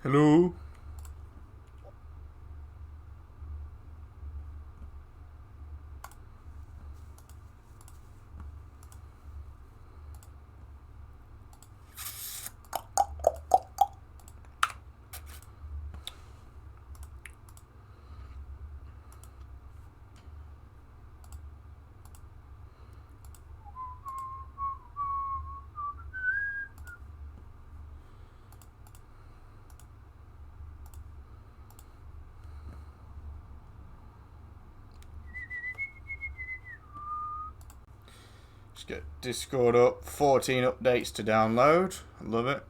Hello? Just get Discord up. 14 updates to download. I love it.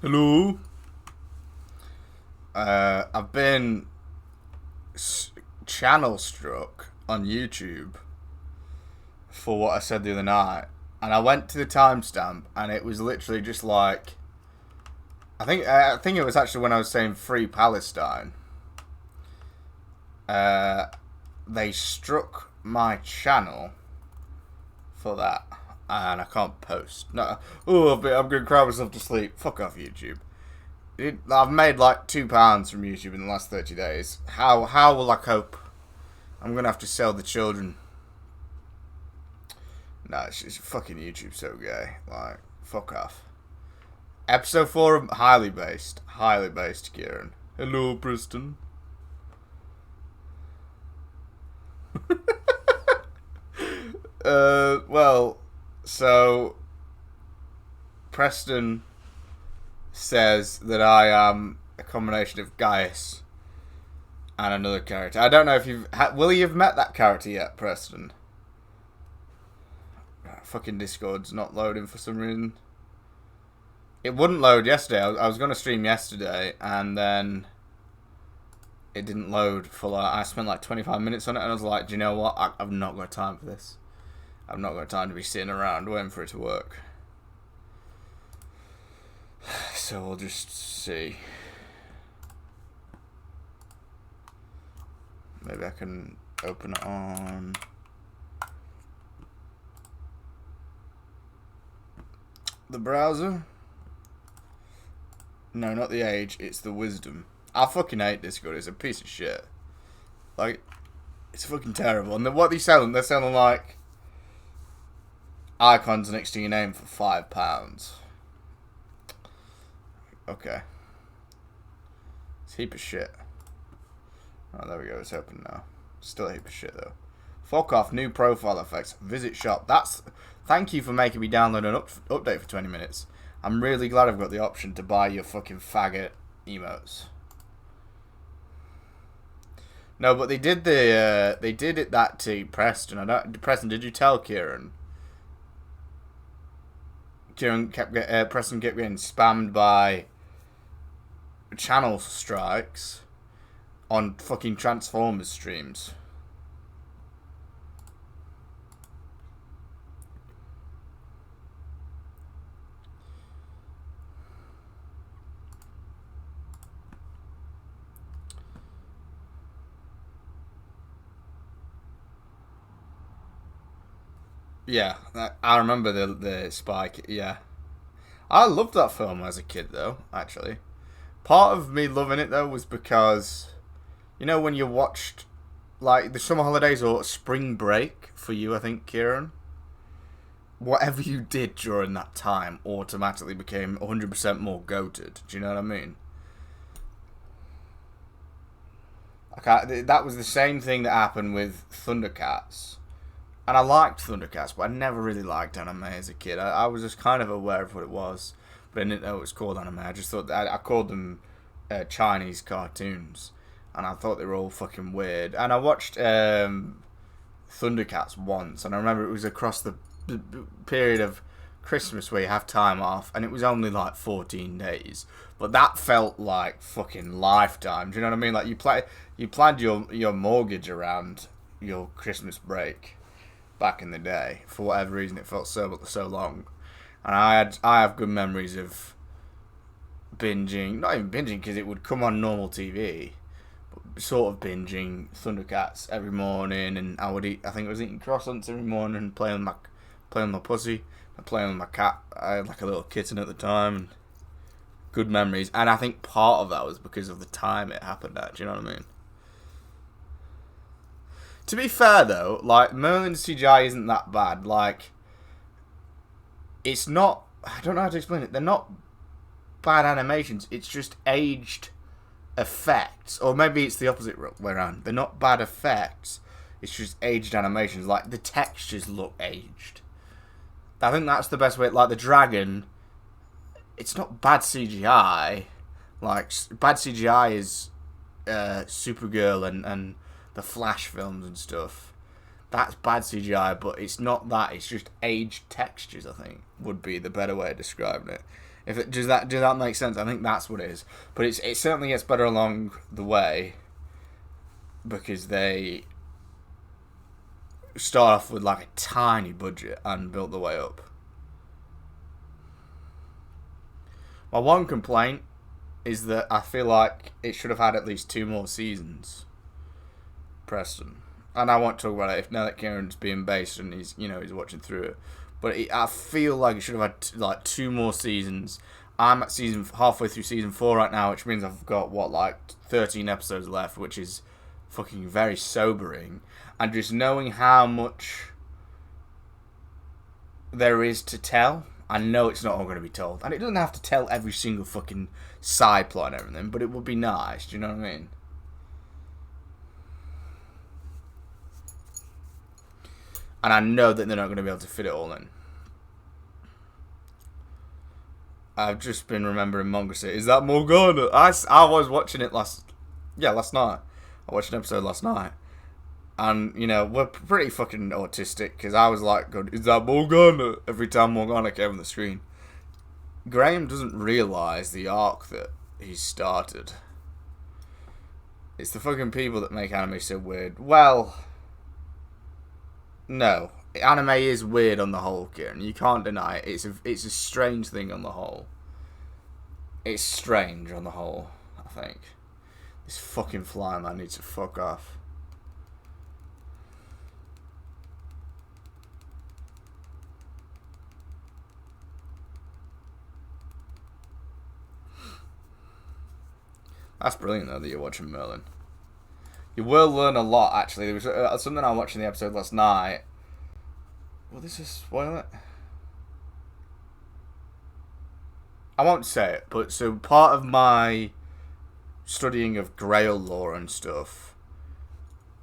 Hello? I've been channel struck on YouTube for what I said the other night. And I went to the timestamp and it was literally just like... I think it was actually when I was saying Free Palestine. They struck my channel for that. And I can't post. No, I'm going to cry myself to sleep. Fuck off, YouTube. I've made like £2 from YouTube in the last 30 days. How will I cope? I'm going to have to sell the children. No, it's fucking YouTube so gay. Like, fuck off. Episode 4 of Highly Based, Kieran. Hello, Preston. Well... So, Preston says that I am a combination of Gaius and another character. I don't know if you've... Will you have met that character yet, Preston? Fucking Discord's not loading for some reason. It wouldn't load yesterday. I was going to stream yesterday, and then it didn't load for like... I spent like 25 minutes on it, and I was like, do you know what? I've not got time for this. I've not got time to be sitting around waiting for it to work. So we'll just see. Maybe I can open it on... the browser? No, not the Age, it's the Wisdom. I fucking hate Discord, it's a piece of shit. Like, it's fucking terrible. And what are they selling? They're selling like... icons next to your name for £5. Okay. It's a heap of shit. Oh, there we go. It's open now. Still a heap of shit, though. Fuck off. New profile effects. Visit shop. Thank you for making me download an update for 20 minutes. I'm really glad I've got the option to buy your fucking faggot emotes. No, but they did that to Preston. Preston, did you tell Kieran? Preston kept getting spammed by channel strikes on fucking Transformers streams. Yeah, I remember the spike. Yeah, I loved that film as a kid, though. Actually, part of me loving it though was because, you know, when you watched – like, the summer holidays or spring break for you, I think, Kieran. whatever you did during that time automatically became 100% more goated. Do you know what I mean? That was the same thing that happened with Thundercats. And I liked Thundercats, but I never really liked anime as a kid. I was just kind of aware of what it was, but I didn't know it was called anime. I just thought that I called them Chinese cartoons, and I thought they were all fucking weird. And I watched Thundercats once, and I remember it was across the period of Christmas where you have time off, and it was only like 14 days, but that felt like fucking lifetime. Do you know what I mean? Like you planned your mortgage around your Christmas break back in the day. For whatever reason, it felt so long, and I have good memories of binging, not even binging because it would come on normal TV, but sort of binging Thundercats every morning, and I think I was eating croissants every morning and playing with my pussy and playing with my cat. I had like a little kitten at the time, and good memories. And I think part of that was because of the time it happened at. Do you know what I mean? To be fair though, like Merlin's CGI isn't that bad. Like, it's not. I don't know how to explain it. They're not bad animations. It's just aged effects, or maybe it's the opposite way around. They're not bad effects. It's just aged animations. Like the textures look aged. I think that's the best way. Like the dragon, it's not bad CGI. Like bad CGI is Supergirl and the Flash films and stuff. That's bad CGI, but it's not that. It's just aged textures. I think would be the better way of describing it. Does that make sense? I think that's what it is. But it certainly gets better along the way because they start off with like a tiny budget and built the way up. My one complaint is that I feel like it should have had at least 2 more seasons. Preston, and I won't talk about it if now that Kieran's being based and he's watching through it. But I feel like it should have had like 2 more seasons. I'm at halfway through season 4 right now, which means I've got 13 episodes left, which is fucking very sobering. And just knowing how much there is to tell, I know it's not all going to be told, and it doesn't have to tell every single fucking side plot and everything, but it would be nice. Do you know what I mean? And I know that they're not going to be able to fit it all in. I've just been remembering Mongrel. Is that Morgana? I was watching it last night. I watched an episode last night. And, we're pretty fucking autistic, because I was like, is that Morgana? Every time Morgana came on the screen. Graham doesn't realise the arc that he's started. It's the fucking people that make anime so weird. Well, no. Anime is weird on the whole, Kieran. You can't deny it. It's a strange thing on the whole. It's strange on the whole, I think. This fucking fly man needs to fuck off. That's brilliant though that you're watching Merlin. You will learn a lot actually. There was something I watched in the episode last night. Will this just spoil it? I won't say it, but so part of my studying of Grail lore and stuff,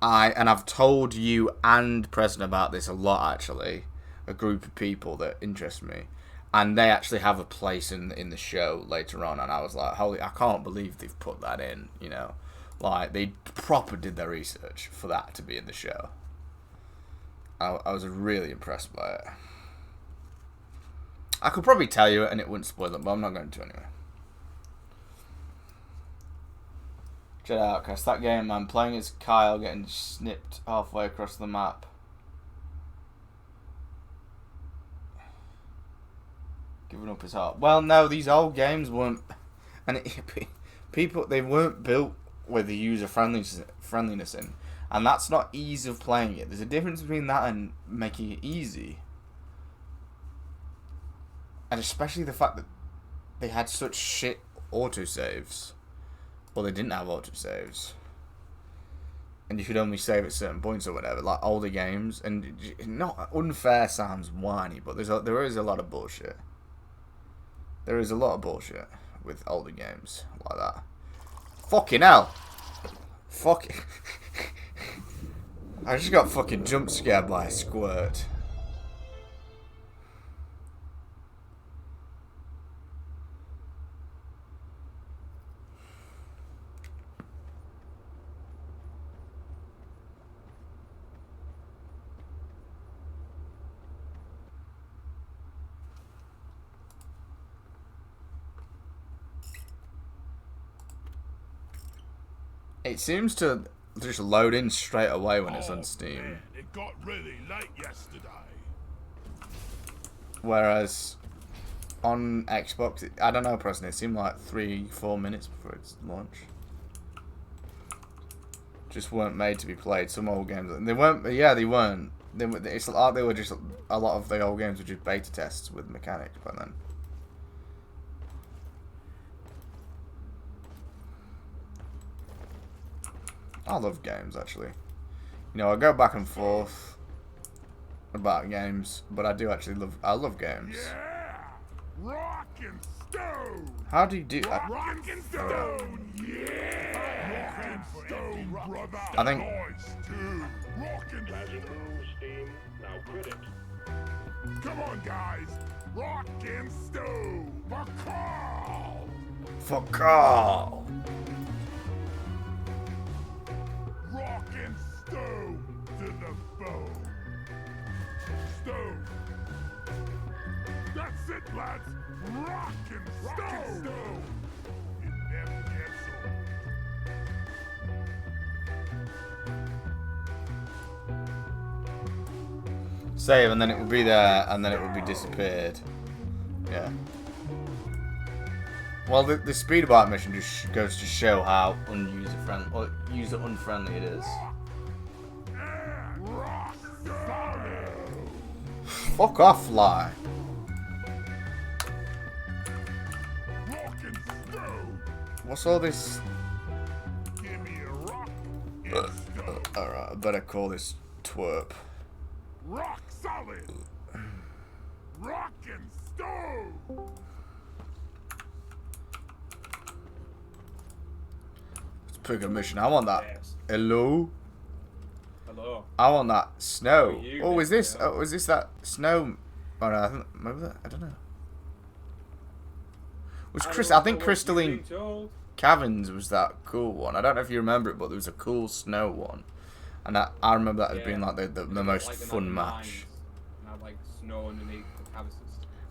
I've told you and Preston about this a lot actually, a group of people that interest me, and they actually have a place in the show later on, and I was like, holy, I can't believe they've put that in, like they proper did their research for that to be in the show. I was really impressed by it. I could probably tell you it and it wouldn't spoil it, but I'm not going to anyway. Check it out, cause that game I'm playing as Kyle getting snipped halfway across the map. Giving up his heart. Well, no, these old games weren't, and they weren't built with the user friendliness in, and that's not ease of playing it. There's a difference between that and making it easy. And especially the fact that they had such shit autosaves. Well, they didn't have autosaves. and you could only save at certain points or whatever, like older games. And not unfair sounds whiny, but there is a lot of bullshit. There is a lot of bullshit with older games like that. Fucking hell! Fuck. I just got fucking jump scared by a squirt. It seems to just load in straight away when it's on Steam. Man, it got really late yesterday. Whereas on Xbox, I don't know personally, it seemed like 3-4 minutes before its launch. Just weren't made to be played. Some old games, they weren't. Yeah, they weren't. It's like they were just a lot of the old games were just beta tests with mechanics by then. I love games, actually. You know, I go back and forth about games, but I do actually love games. Yeah! Rock and stone! How do you do that? Rock and stone! Yeah! Rock and stone, brother! I think... Noise, too! Rock and Steam, now credit. Come on, guys! Rock and stone! For Carl! For Carl! Rock and stone to the bone. Stone. That's it, lads. Rock and stone. It never gets old. Save, and then it would be there, and then it would be disappeared. Yeah. Well, the speed bike mission just goes to show how user-friendly or user-unfriendly it is. Fuck off, fly. What's all this? Give me a rock and stone. Alright, I better call this twerp. Rock solid. Rock and stone. Let's pick a mission. I want that. Yes. Hello? Hello. I want that snow. You, Oh, is this? yeah. Oh, is this that snow? Oh no, I think maybe that. I don't know. Was Chris? I think Crystalline Caverns was that cool one. I don't know if you remember it, but there was a cool snow one, and I remember that as being like the most like fun match. And have like snow underneath the canvases.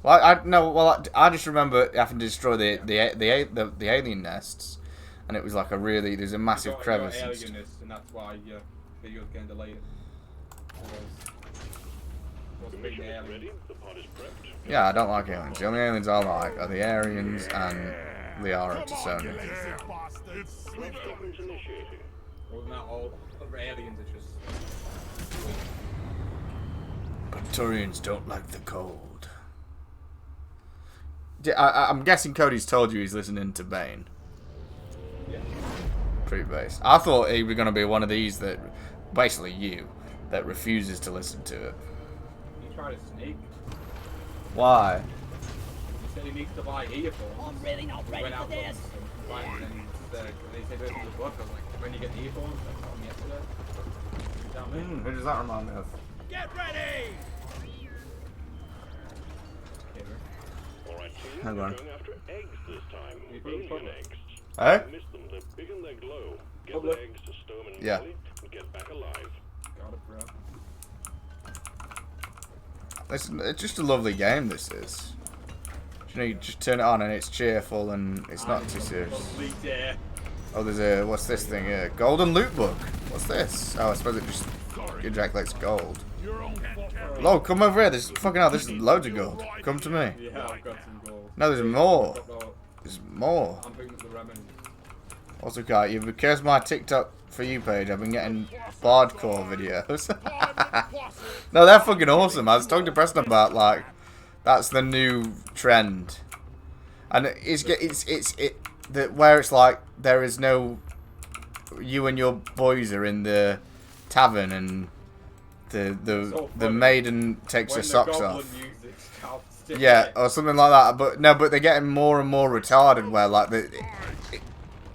Well, I just remember having to destroy the alien nests, and it was like there's a massive crevice. You got alien nests, and that's why your video's getting delayed. Yeah, I don't like aliens. The only aliens I like are the Aryans and Liara to Sony. Other than that, all other aliens are just... But Turians don't like the cold. I'm guessing Cody's told you he's listening to Bane. Yeah. Pretty base. I thought he was going to be one of these that, basically you, that refuses to listen to it. He tried to sneak. Why? He said he needs to buy earphones. I'm really not ready for this. They said there's the book. I was like, when you get the earphones, I got them yesterday. Who does that remind me of? Get ready! Alright, team, Hang we're on. going after eggs this time. You put them Alien public. eggs. Eh? Miss them, they're big and they glow. Get Public. the eggs to Stone and Yeah. Molly and get back alive. Got it, bro. It's just a lovely game, this is. You know, you just turn it on and it's cheerful and it's not too serious. Oh, there's a, what's this thing here? Golden loot book. What's this? Oh, I suppose it just ejaculates gold. Lol, come over here. There's fucking hell, there's loads of gold. Come to me. Yeah, I've got some gold. No, there's more. No, There's more. I'm picking up the remnants. Also, Kai, you've cursed my TikTok for you page. I've been getting bardcore videos. No, they're fucking awesome. I was talking to Preston about, like, that's the new trend. And where it's like, there is no you and your boys are in the tavern and So the funny. maiden takes her When the socks goblin off. music starts to Yeah, hit. or something like that. But no, but they're getting more and more retarded where like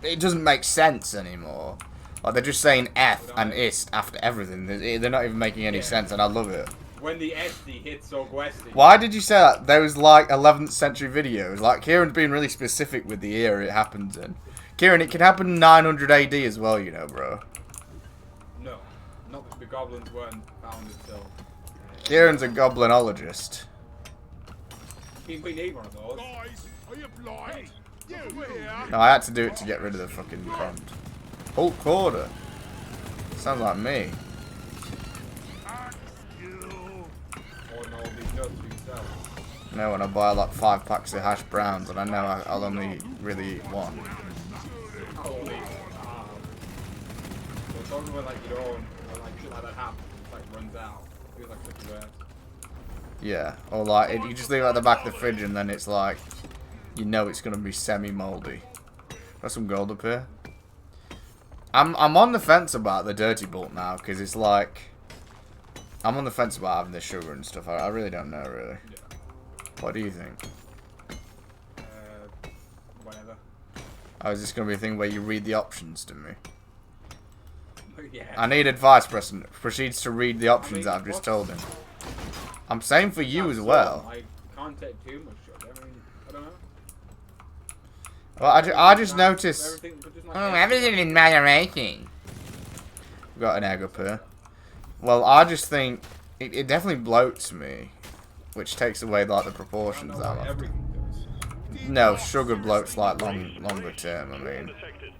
it doesn't make sense anymore. Like they're just saying F and ist after everything. They're not even making any Yeah. sense, and I love it. When the SD hits so Gwesty. Why did you say that? There was like 11th century videos. Like Kieran's being really specific with the era it happens in. Kieran, it can happen 900 AD as well, you know, bro. No, not that the goblins weren't founded till. Kieran's a goblinologist. We need one of those. Guys, are you blind? You here? No, I had to do it to get rid of the fucking prompt. Hulk Quarter. Sounds like me. Axe skill. Or no, these notes for yourself. No, when I buy like 5 packs of hash browns and I know I'll only really eat one. Holy wow. So it's only when like you don't, when like shit like that happens, it like runs out. It feels like such a waste. Yeah, or like you just leave it at the back of the fridge and then it's like, you know it's gonna be semi-moldy. Got some gold up here. I'm on the fence about the dirty bolt now because it's like, I'm on the fence about having the sugar and stuff. I really don't know really. Yeah. What do you think? Whatever. Oh, is this gonna be a thing where you read the options to me? Yeah. I need advice, Preston. Proceeds to read the options that I've just told him. I'm saying for you as well. I can't take too much sugar. I mean, I don't know. Well, I just noticed. Everything, but just like Everything in moderation. We've got an egg up here. Well, I just think it definitely bloats me, which takes away like the I don't proportions know out what of. everything does. No, sugar bloats like longer term. I mean, Detected.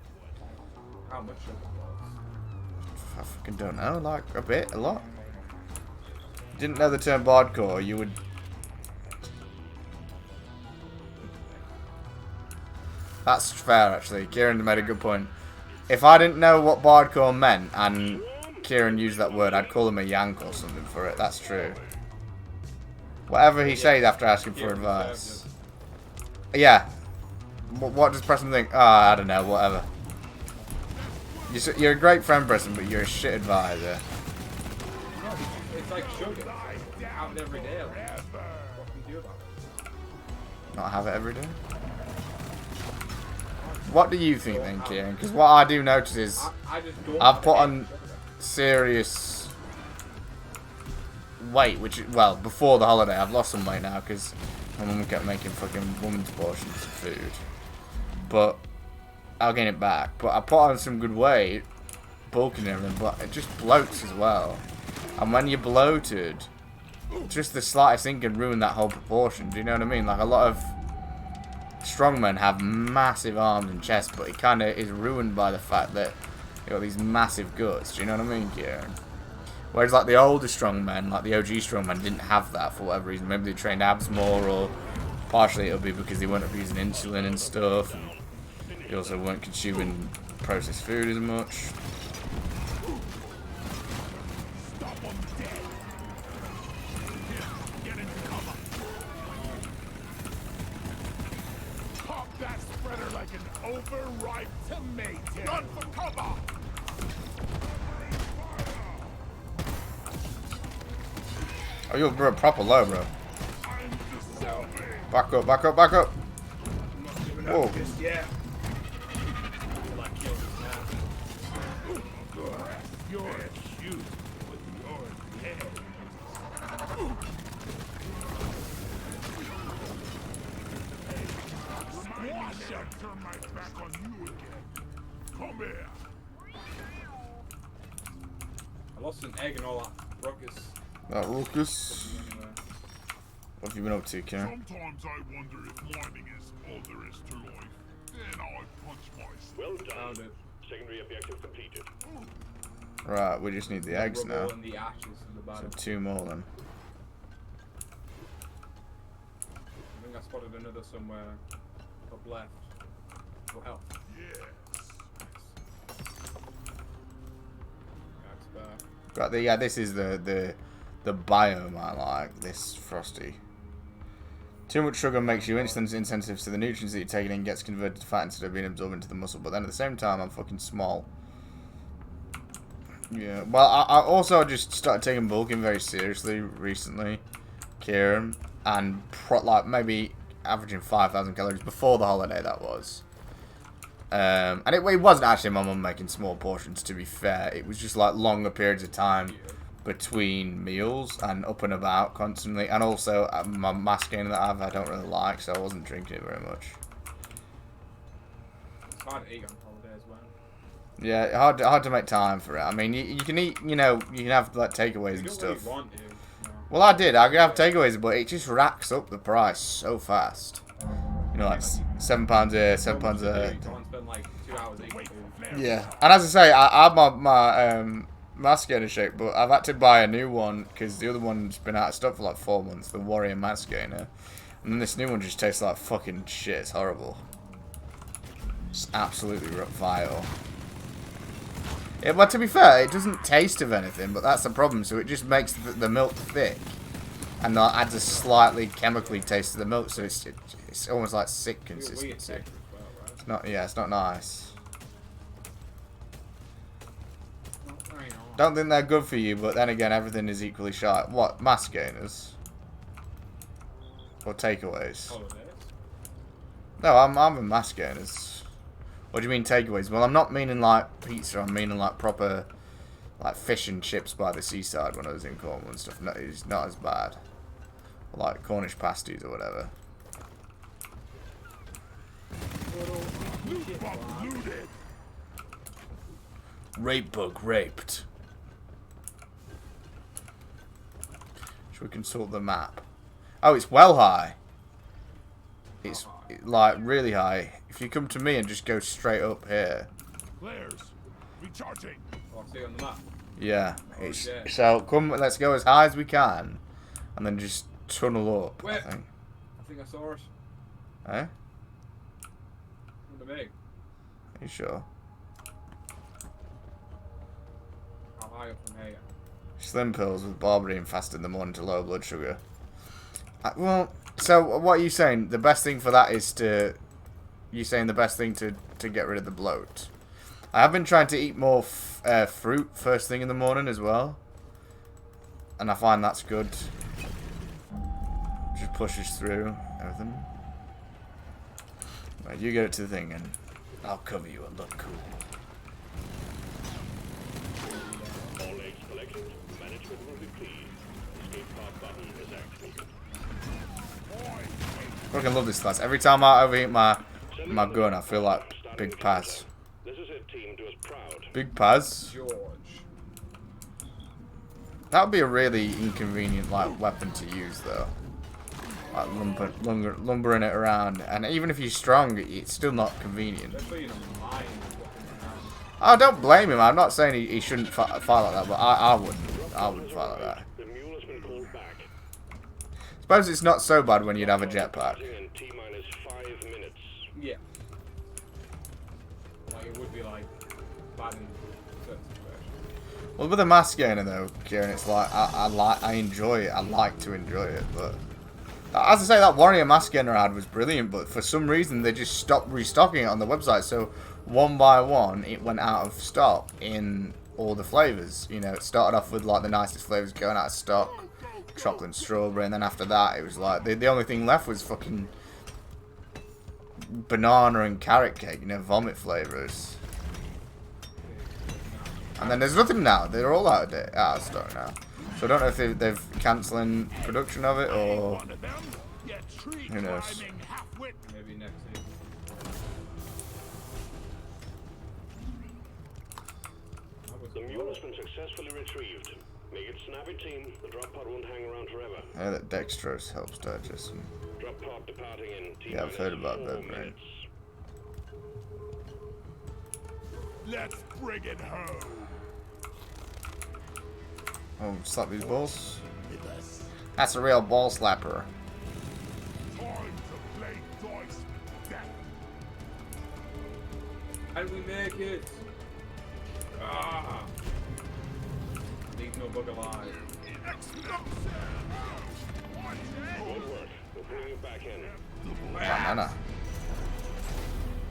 How much sugar blows? I fucking don't know. Like a bit, a lot. Didn't know the term bardcore. You would. That's fair, actually. Kieran made a good point. If I didn't know what bardcore meant and Kieran used that word, I'd call him a yank or something for it. That's true. Whatever he says after asking for advice. Yeah. What does Preston think? I don't know. Whatever. You're a great friend, Preston, but you're a shit advisor. No, it's like sugar. You have it every day. Like, what can you do about it? Not have it every day. What do you think then, Kieran? Because what I do notice is I just don't I've have put any on sugar. serious weight, which well before the holiday I've lost some weight now because my mum kept making fucking woman's portions of food. But I'll gain it back. But I put on some good weight, bulking and everything, but it just bloats as well. And when you're bloated, just the slightest thing can ruin that whole proportion. Do you know what I mean? Like a lot of strongmen have massive arms and chests, but it kind of is ruined by the fact that you got these massive guts. Do you know what I mean, Kieran? Whereas like the older strongmen, like the OG strongmen, didn't have that for whatever reason. Maybe they trained abs more, or partially it'll be because they weren't abusing insulin and stuff. And they also weren't consuming processed food as much. Stop him dead. Here, get into cover. Pop that spreader like an overripe tomato. Run for cover. Oh, you're proper low, bro. I'm dissolving. Back up, back up, back up. I'm not giving Whoa. up just yet. Until I kill this man. You're cute with your head. Why should I turn my back on you again? Come here. I lost an egg and all that ruckus. That ruckus. Anyway. What have you been up to, Kieran? Sometimes I wonder if mining is all there is to life. Then I punch myself. Well done. Found it. Secondary objective completed. Right, we just need the eggs now. Rubble and the ashes in the So bottom. 2 more then. I think I spotted another somewhere up left. For health. Yes. That's back. Got the this is the biome I like. This frosty. Too much sugar makes you instantly insensitive to the nutrients that you're taking in, gets converted to fat instead of being absorbed into the muscle. But then at the same time, I'm fucking small. Yeah, well, I also just started taking bulking very seriously recently, Kieran, and like maybe averaging 5,000 calories before the holiday, that was. And it wasn't actually my mum making small portions, to be fair. It was just like longer periods of time between meals and up and about constantly. And also my mass gain that I don't really like, so I wasn't drinking it very much. It's hard to eat on holiday as well. Yeah, hard to make time for it. I mean, you can eat, you can have like takeaways and stuff. Really want to, Well, I did. I could have takeaways, but it just racks up the price so fast. Like £7 here, £7 there. Spend like 2 hours eating food. Yeah, and as I say, I have my mask gainer shake, but I've had to buy a new one because the other one's been out of stock for like 4 months. The Warrior mask gainer, and then this new one just tastes like fucking shit. It's horrible. It's absolutely vile. Yeah, but to be fair, it doesn't taste of anything, but that's the problem. So it just makes the milk thick, and adds a slightly chemically taste to the milk. So it's almost like sick consistency. It's not. Yeah, it's not nice. Don't think they're good for you, but then again, everything is equally sharp. What, mask gainers? Or takeaways? No, I'm having mask gainers. What do you mean takeaways? Well, I'm not meaning like pizza. I'm meaning like proper, like fish and chips by the seaside when I was in Cornwall and stuff. No, it's not as bad. Like Cornish pasties or whatever. Rape bug raped. Should we consult the map? Oh, it's well high. It's like really high. If you come to me and just go straight up here. Flares. Recharging. Oh, I see it on the map. Yeah. It's, so come, let's go as high as we can, and then just tunnel up. Wait. I think. I think I saw it. Eh? Under me. Are you sure? How high up from here? Slim pills with barberine fast in the morning to lower blood sugar. Well, so what are you saying? The best thing for that is to... You're saying the best thing to get rid of the bloat? I have been trying to eat more fruit first thing in the morning as well. And I find that's good. Just pushes through everything. Right, you get it to the thing and I'll cover you and look cool. All eggs collected. Management will be pleased. Escape pod button is activated. Fucking love this class. Every time I overheat my gun, I feel like Big Paz. This is it, team. Do us proud. Big Paz? George. That would be a really inconvenient like weapon to use though. Like lumbering it around, and even if you're strong, it's still not convenient. Oh, don't blame him. I'm not saying he shouldn't fight like that, but I wouldn't. I wouldn't fight like that. The mule has been called back. Suppose it's not so bad when you'd have a jetpack. In T-minus 5 minutes. Yeah. Like it would be like bad in certain situations. Well, with a mask gainer though, Kieran, it's like I enjoy it. I like to enjoy it, but as I say, that Warrior mask gainer ad was brilliant, but for some reason they just stopped restocking it on the website. So one by one, it went out of stock in all the flavors. You know, it started off with like the nicest flavors going out of stock, chocolate and strawberry, and then after that, it was like the only thing left was fucking banana and carrot cake. You know, vomit flavors. And then there's nothing now. They're all out of stock now. So I don't know if they've cancelling production of it or who knows. Maybe next season. The mule has been successfully retrieved. Make it snappy, team. The drop pod won't hang around forever. Yeah, that dextrose helps digestion. Drop pod departing in T-minus Yeah, I've heard about 4 that, right? minutes. Let's bring it home. Oh, slap these balls. That's a real ball slapper. Time to play dice with death. How do we make it? Ah! Leave no bug alive. Good work. We'll bring you back in. Banana.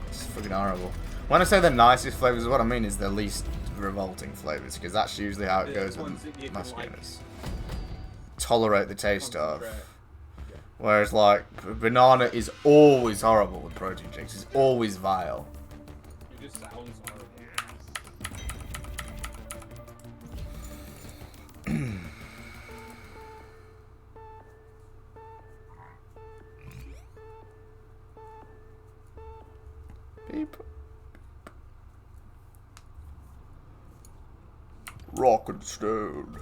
It's fucking horrible. When I say the nicest flavors, what I mean is the least revolting flavors, because that's usually how it goes ones that you with can, muscaters. Tolerate the taste of. concentrate. Whereas, like, banana is always horrible with protein shakes. It's always vile. It just sounds horrible. Beep. Rock and stone.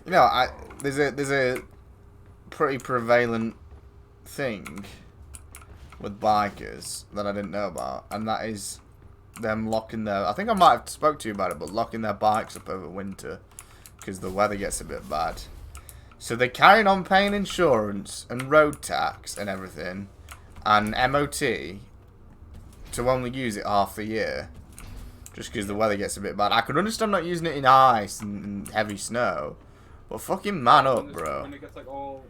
You know, there's a pretty prevalent thing with bikers that I didn't know about, and that is them locking their. I think I might have spoke to you about it, but locking their bikes up over winter because the weather gets a bit bad. So they're carrying on paying insurance and road tax and everything, and MOT to only use it half the year, just because the weather gets a bit bad. I could understand not using it in ice and heavy snow. But fucking man up, bro. When it gets, like, all...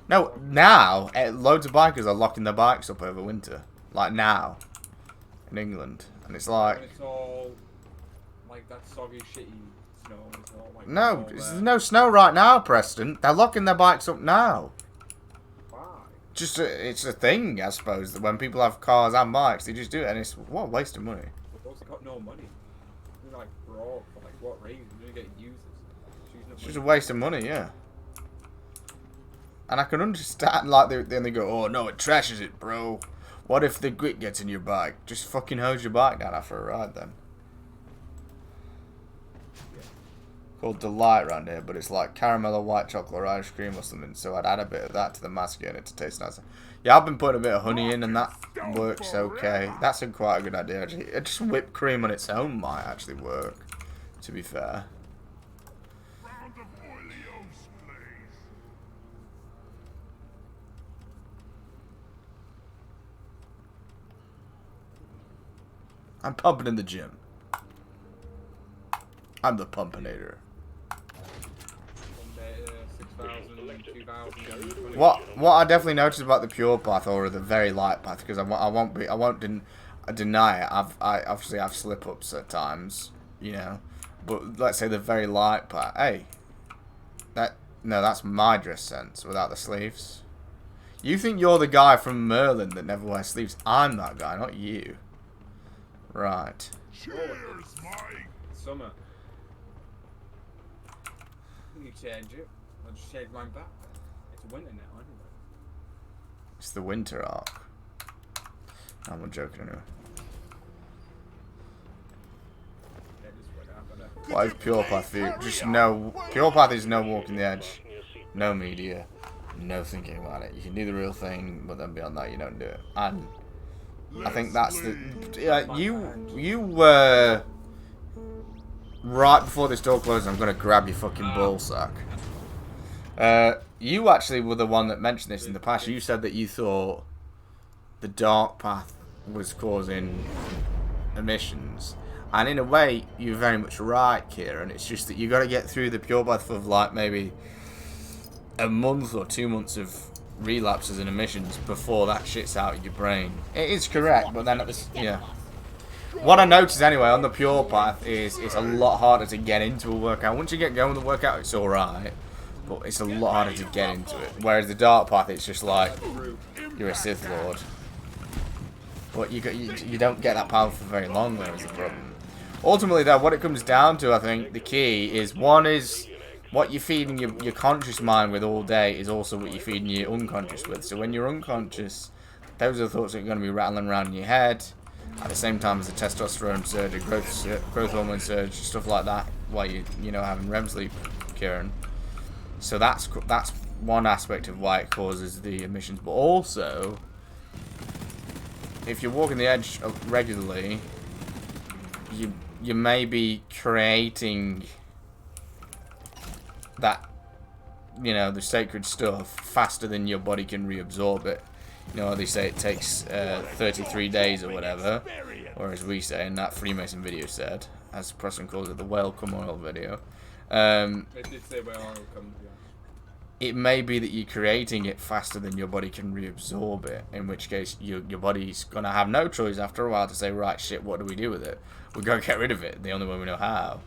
No, now, loads of bikers are locking their bikes up over winter. Like, now. In England. And it's like... When it's all, like, that soggy, shitty snow. It's all, like, No, all there's there. no snow right now, Preston. They're locking their bikes up now. Why? Just, it's a thing, I suppose, that when people have cars and bikes, they just do it, and it's, what a waste of money. We've also got no money. We're, like, broke for, like, what reason? We don't get users. It's just a waste of money, yeah. And I can understand, like, then they go, oh, no, it trashes it, bro. What if the grit gets in your bike? Just fucking hose your bike down after a ride, then. Yeah. Called Delight around here, but it's like caramel or white chocolate or ice cream or something, so I'd add a bit of that to the mascara to taste nicer. Yeah, I've been putting a bit of honey in, and that works okay. That's quite a good idea, actually. Just whipped cream on its own might actually work, to be fair. Round of Oilios, please. I'm pumping in the gym. I'm the pumpinator. 6,000, 2,000. What I definitely noticed about the pure path or the very light path, because I won't deny it. Obviously have slip ups at times, you know, but let's say the very light path. Hey, that's my dress sense without the sleeves. You think you're the guy from Merlin that never wears sleeves? I'm that guy, not you. Right. Cheers, Mike. Summer. You change it. I'll just shave mine back. It's winter now, anyway. It's the winter arc. I'm not joking anyway. Yeah, just went out, but, What is pure path for you? Just no. Pure path is no walking the edge, no media, no thinking about it. You can do the real thing, but then beyond that, you don't do it. And I think that's the. Yeah, you were right before this door closed. I'm gonna grab your fucking ball sack. You actually were the one that mentioned this in the past. You said that you thought the dark path was causing emissions. And in a way, you're very much right, Kieran. It's just that you got to get through the pure path of like maybe a month or 2 months of relapses and emissions before that shit's out of your brain. It is correct, but then at this, yeah. What I noticed anyway on the pure path is it's a lot harder to get into a workout. Once you get going with the workout, it's alright, but it's a lot harder to get into it. Whereas the dark path, it's just like you're a Sith Lord, but you don't get that power for very long. There is the problem. Ultimately, though, what it comes down to, I think, the key is one is what you're feeding your conscious mind with all day is also what you're feeding your unconscious with. So when you're unconscious, those are the thoughts that are going to be rattling around in your head at the same time as the testosterone surge, a growth hormone surge, stuff like that, while you know having REM sleep, Kieran. So that's one aspect of why it causes the emissions. But also, if you're walking the edge regularly, you may be creating that, you know, the sacred stuff faster than your body can reabsorb it. You know, they say it takes 33 days or whatever, or as we say, and that Freemason video said, as Preston calls it, the whale cum oil video. It did say where oil comes, yeah. It may be that you're creating it faster than your body can reabsorb it, in which case your body's going to have no choice after a while to say, right, shit, what do we do with it? We're going to get rid of it, the only way we know how.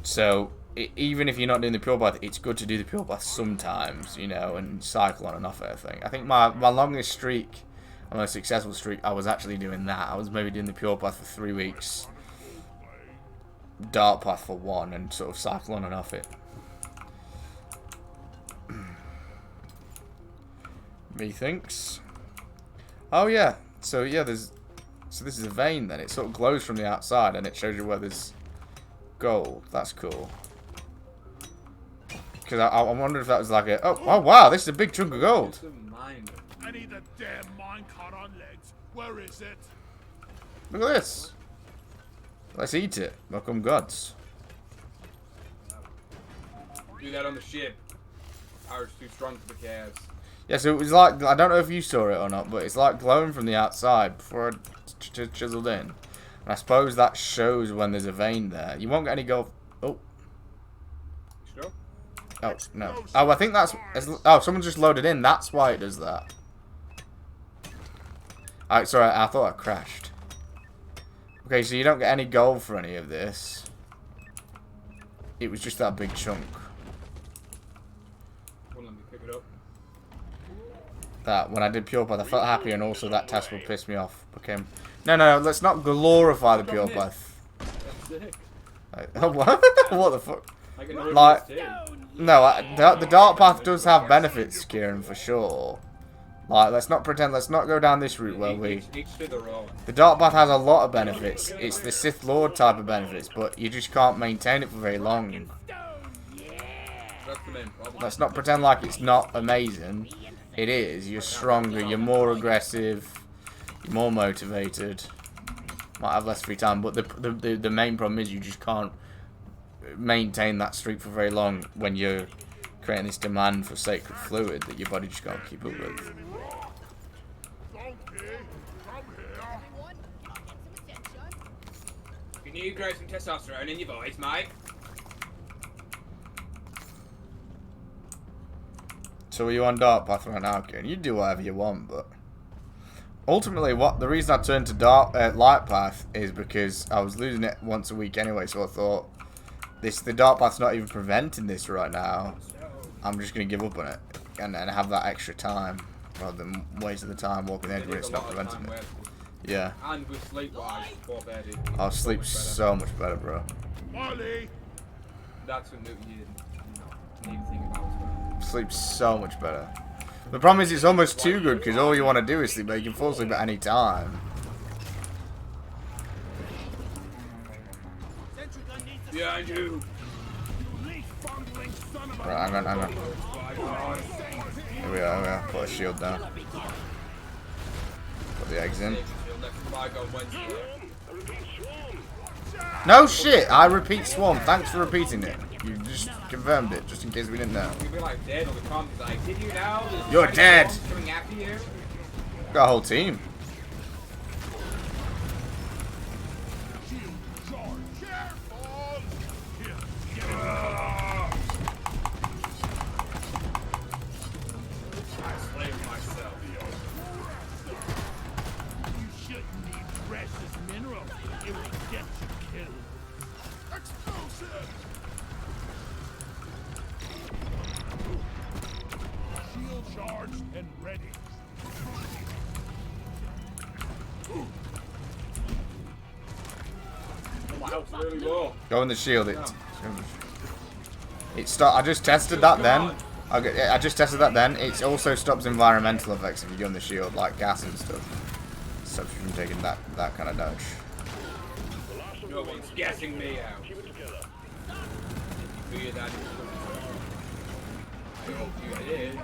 So, even if you're not doing the pure bath, it's good to do the pure bath sometimes, you know, and cycle on and off it, I think. I think my longest streak, my most successful streak, I was actually doing that. I was maybe doing the pure bath for 3 weeks, dark path for 1, and sort of cycle on and off it. Methinks. Oh yeah. So yeah, this is a vein then. It sort of glows from the outside and it shows you where there's gold. That's cool. Because I wonder if that was like a oh wow, this is a big chunk of gold. I need a damn minecart on legs. Where is it? Look at this. Let's eat it. Welcome gods. Do that on the ship. Power's too strong for the calves. Yeah, so it was like, I don't know if you saw it or not, but it's like glowing from the outside before I chiseled in. And I suppose that shows when there's a vein there. You won't get any gold. Oh. Sure? Oh, no. Oh, I think that's... Oh, someone just loaded in. That's why it does that. Alright, sorry, I thought I crashed. Okay, so you don't get any gold for any of this. It was just that big chunk. Wouldn't let me pick it up. That when I did pure path I felt happy, and also that test will piss me off. No, let's not glorify the pure path. That's sick. Oh, what? What the fuck? I can know Like, this too. no, the dark path does have benefits, Kieran, for sure. Like, let's not pretend, let's not go down this route where we... Each to their own. The dark path has a lot of benefits. It's the Sith Lord type of benefits, but you just can't maintain it for very long. That's the main problem. Let's not pretend like it's not amazing. It is. You're stronger, you're more aggressive, you're more motivated. Might have less free time, but the main problem is you just can't maintain that streak for very long when you're creating this demand for sacred fluid that your body just can't keep up with. Donkey, come here. You need to grow some testosterone in your voice, mate. So are you on dark path right now, Kieran? You do whatever you want, but ultimately, the reason I turned to light path is because I was losing it once a week anyway. So I thought, the dark path's not even preventing this right now. I'm just gonna give up on it and have that extra time rather than wasting the time walking in where it's not preventing it. Yeah. And with sleep-wise, before bed, I'll sleep so much better, bro. Molly, that's what you need to think about as well. Sleep so much better. The problem is it's almost too good because all you want to do is sleep, but you can fall asleep at any time. Behind you. Right, hang on. Here we are. Put a shield down. Put the eggs in. No shit! I repeat swarm. Thanks for repeating it. You just confirmed it, just in case we didn't know. You'd be like dead all the time. Like, did you know? You're dead. Coming after you. Got a whole team. and ready. Wow, it's really low. Go in the shield. I just tested that then. I just tested that then. It also stops environmental effects if you go in the shield, like gas and stuff. Stops you from taking that kind of damage. No one's guessing me out. Figure that I hope you did.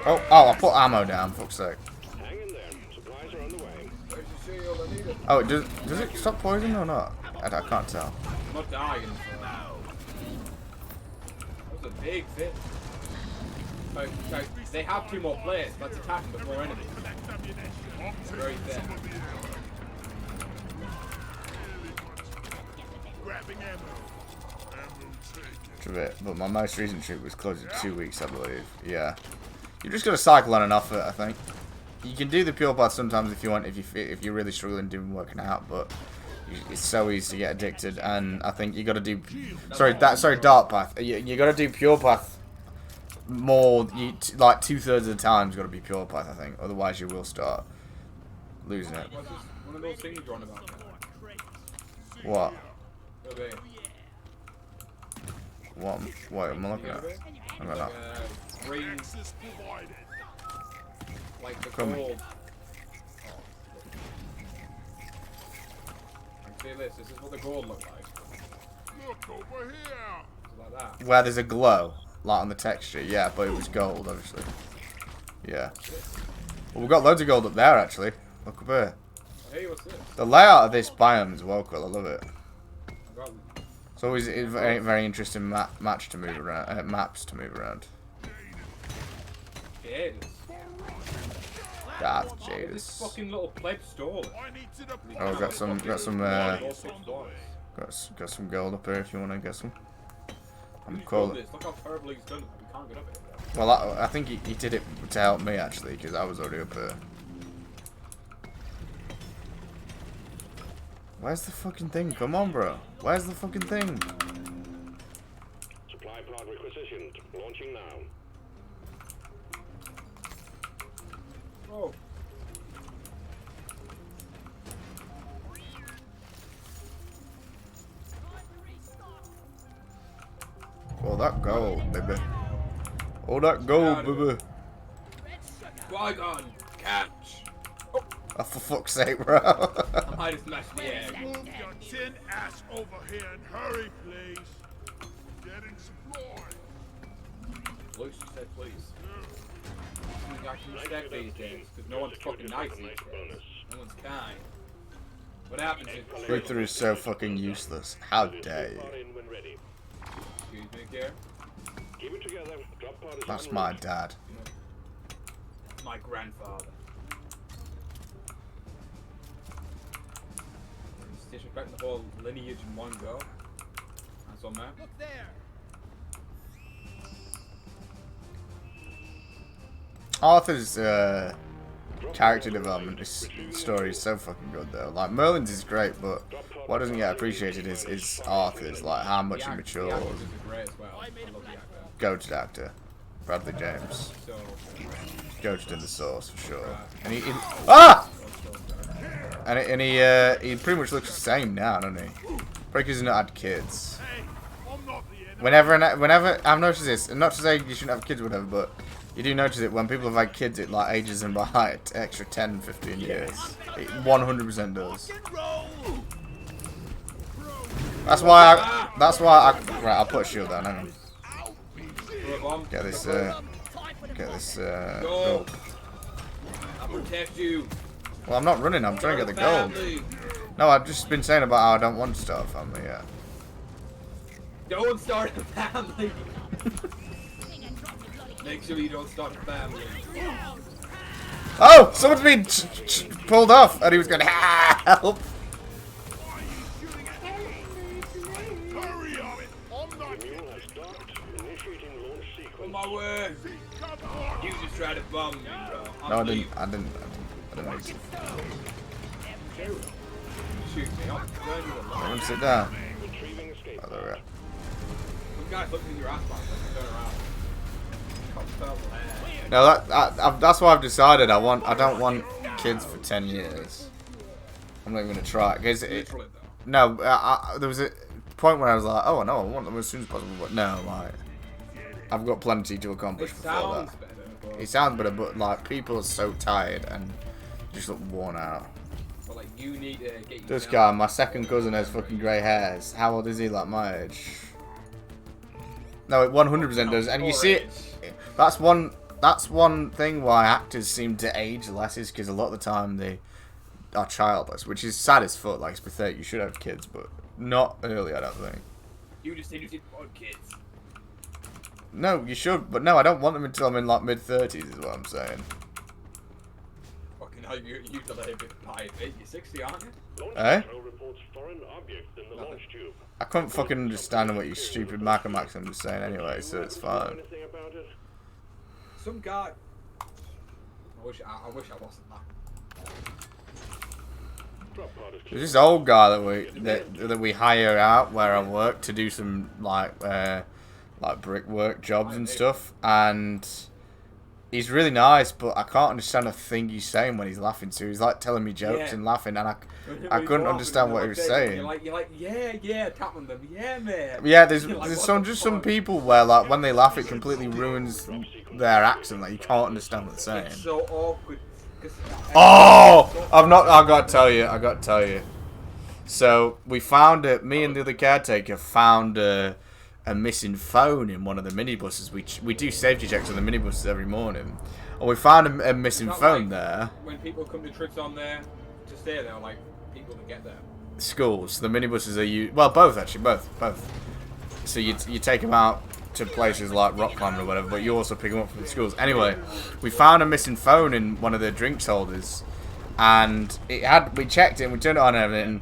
Oh, I put ammo down, fuck's sake. Hang in there. Supplies are on the way. Where's the shield? I need it. Oh, does it stop poison or not? I can't tell. I'm not dying. That was a big fit. So they have 2 more players. Let's attack them with more enemies. It's very thin. Grabbing ammo. Ammo taken. To a bit, but my most recent trip was close to 2 weeks, I believe. Yeah, you just got to cycle on and off it. I think you can do the pure path sometimes if you want, if you're really struggling doing working out, but it's so easy to get addicted. And I think you got to do sorry dark path. You got to do pure path more. Like 2/3 of the time, it's got to be pure path. I think, otherwise you will start losing it. What's this? One of those things you're on about? What? Over here. What am I looking at? I'm gonna. Green, Access provided. like the Come. gold. See this. This is what the gold looks like. Look over here. It's like that. Where there's a glow, like on the texture. Yeah, but it was gold, obviously. Yeah. Well, we've got loads of gold up there, actually. Look up here. Hey, what's this? The layout of this biome is well cool. I love it. I got It's always a very, very interesting maps to move around. Jaders. Darth This Jaders. fucking little pleb stole it. I need to the Oh, got some gold up here if you want to get some. I'm Who's cool. done this? Look how terribly he's done it. We can't get up here. Well, I think he did it to help me actually, because I was already up here. Where's the fucking thing? Come on, bro. Where's the fucking thing? Supply pod requisitioned. Launching now. Oh. Oh, that gold, baby. Oh, that gold, baby. Flygon, catch! Oh, for fuck's sake, bro. I might have smashed the egg. Move your tin ass over here and hurry, please. Getting supplies. Lucy said please. I can respect these days, because no one's fucking nice these days. No one's kind. What happens if... Luther is so fucking useless. How dare you? Pod in when ready. Excuse me, Gare. Keep it together. Drop pod is That's en my route. dad. My grandfather. He's disrespecting the whole lineage in one go. That's on that. Look there. Arthur's character development, this story is so fucking good though. Like Merlin's is great, but what doesn't get appreciated is Arthur's, like how much he The matures. actors are great as well. I love the actor. Goated actor, Bradley James, So, goated in the sauce for sure. Right. And he ah, and he pretty much looks the same now, doesn't he? Probably 'cause he's not had kids. Hey, I'm not the enemy. Whenever I've noticed this, and not to say you shouldn't have kids or whatever, but you do notice it when people have had kids, it like ages them by like extra 10, 15 years. It 100% does. That's why right, I'll put a shield down, hang on. throw a bomb. Get this, Go. gold. I'll protect you. Well, I'm not running, I'm trying to get the gold. Family. No, I've just been saying about how I don't want to start a family, yeah. Don't start a family. Make sure you don't start a family. Oh! Someone's been pulled off, and he was going to help! Hurry up. I'm not The mule has docked. Initiating launch On sequence. my way. Come on. You just tried to bomb me, bro. No, I I'm didn't mean to. Shoot me. I'll burn you alive. Someone sit down. Retrieving escape Oh, they're pod. Some guy's looking in your ass box and turn around. Cop fell there. No, that's why I've decided I don't want kids for 10 years. I'm not even going to try. Cause Literally, though. no, there was a point where I was like, oh no, I want them as soon as possible, but no, like, I've got plenty to accomplish It before sounds that. better, but, It sounds better, but like, people are so tired and just look worn out. but like you need to get yourself. This guy, my second cousin, has fucking grey hairs. How old is he? Like my age? No, it 100% does. And you see it. That's one thing why actors seem to age less, is because a lot of the time they are childless, which is sad as fuck. Like it's pathetic. You should have kids, but not early. I don't think. You just need to born kids. No, you should, but no, I don't want them until I'm in like mid-30s. Is what I'm saying. Fucking No, you delayed a bit by a bit. You're 60, aren't you? Launch Eh? control reports foreign objects in the launch tube. I couldn't fucking understand what you stupid Malcolm accent was saying anyway, so it's fine. Anything about it? Some guy. I wish I wasn't that. Drop pod is There's this old guy that we hire out where I work to do some like brickwork jobs and stuff, and he's really nice, but I can't understand a thing he's saying when he's laughing too. He's like telling me jokes and laughing, and I couldn't understand what he was saying. You're like, yeah, tapping them, yeah, man. Yeah, there's Like, some people where like when they laugh, it completely ruins their accent. Like you can't understand what they're saying. It's so awkward. Oh, I got to tell you. So we found it. Me and the other caretaker found a missing phone in one of the minibuses. We do safety checks on the minibuses every morning, and we found a missing phone there. When people come to trips on there to stay there, like people that get there. Schools. The minibuses are both actually, both. So you take them out to places like rock climbing or whatever, but you also pick them up from the schools. Anyway, we found a missing phone in one of the drinks holders, and we checked it and we turned it on and everything,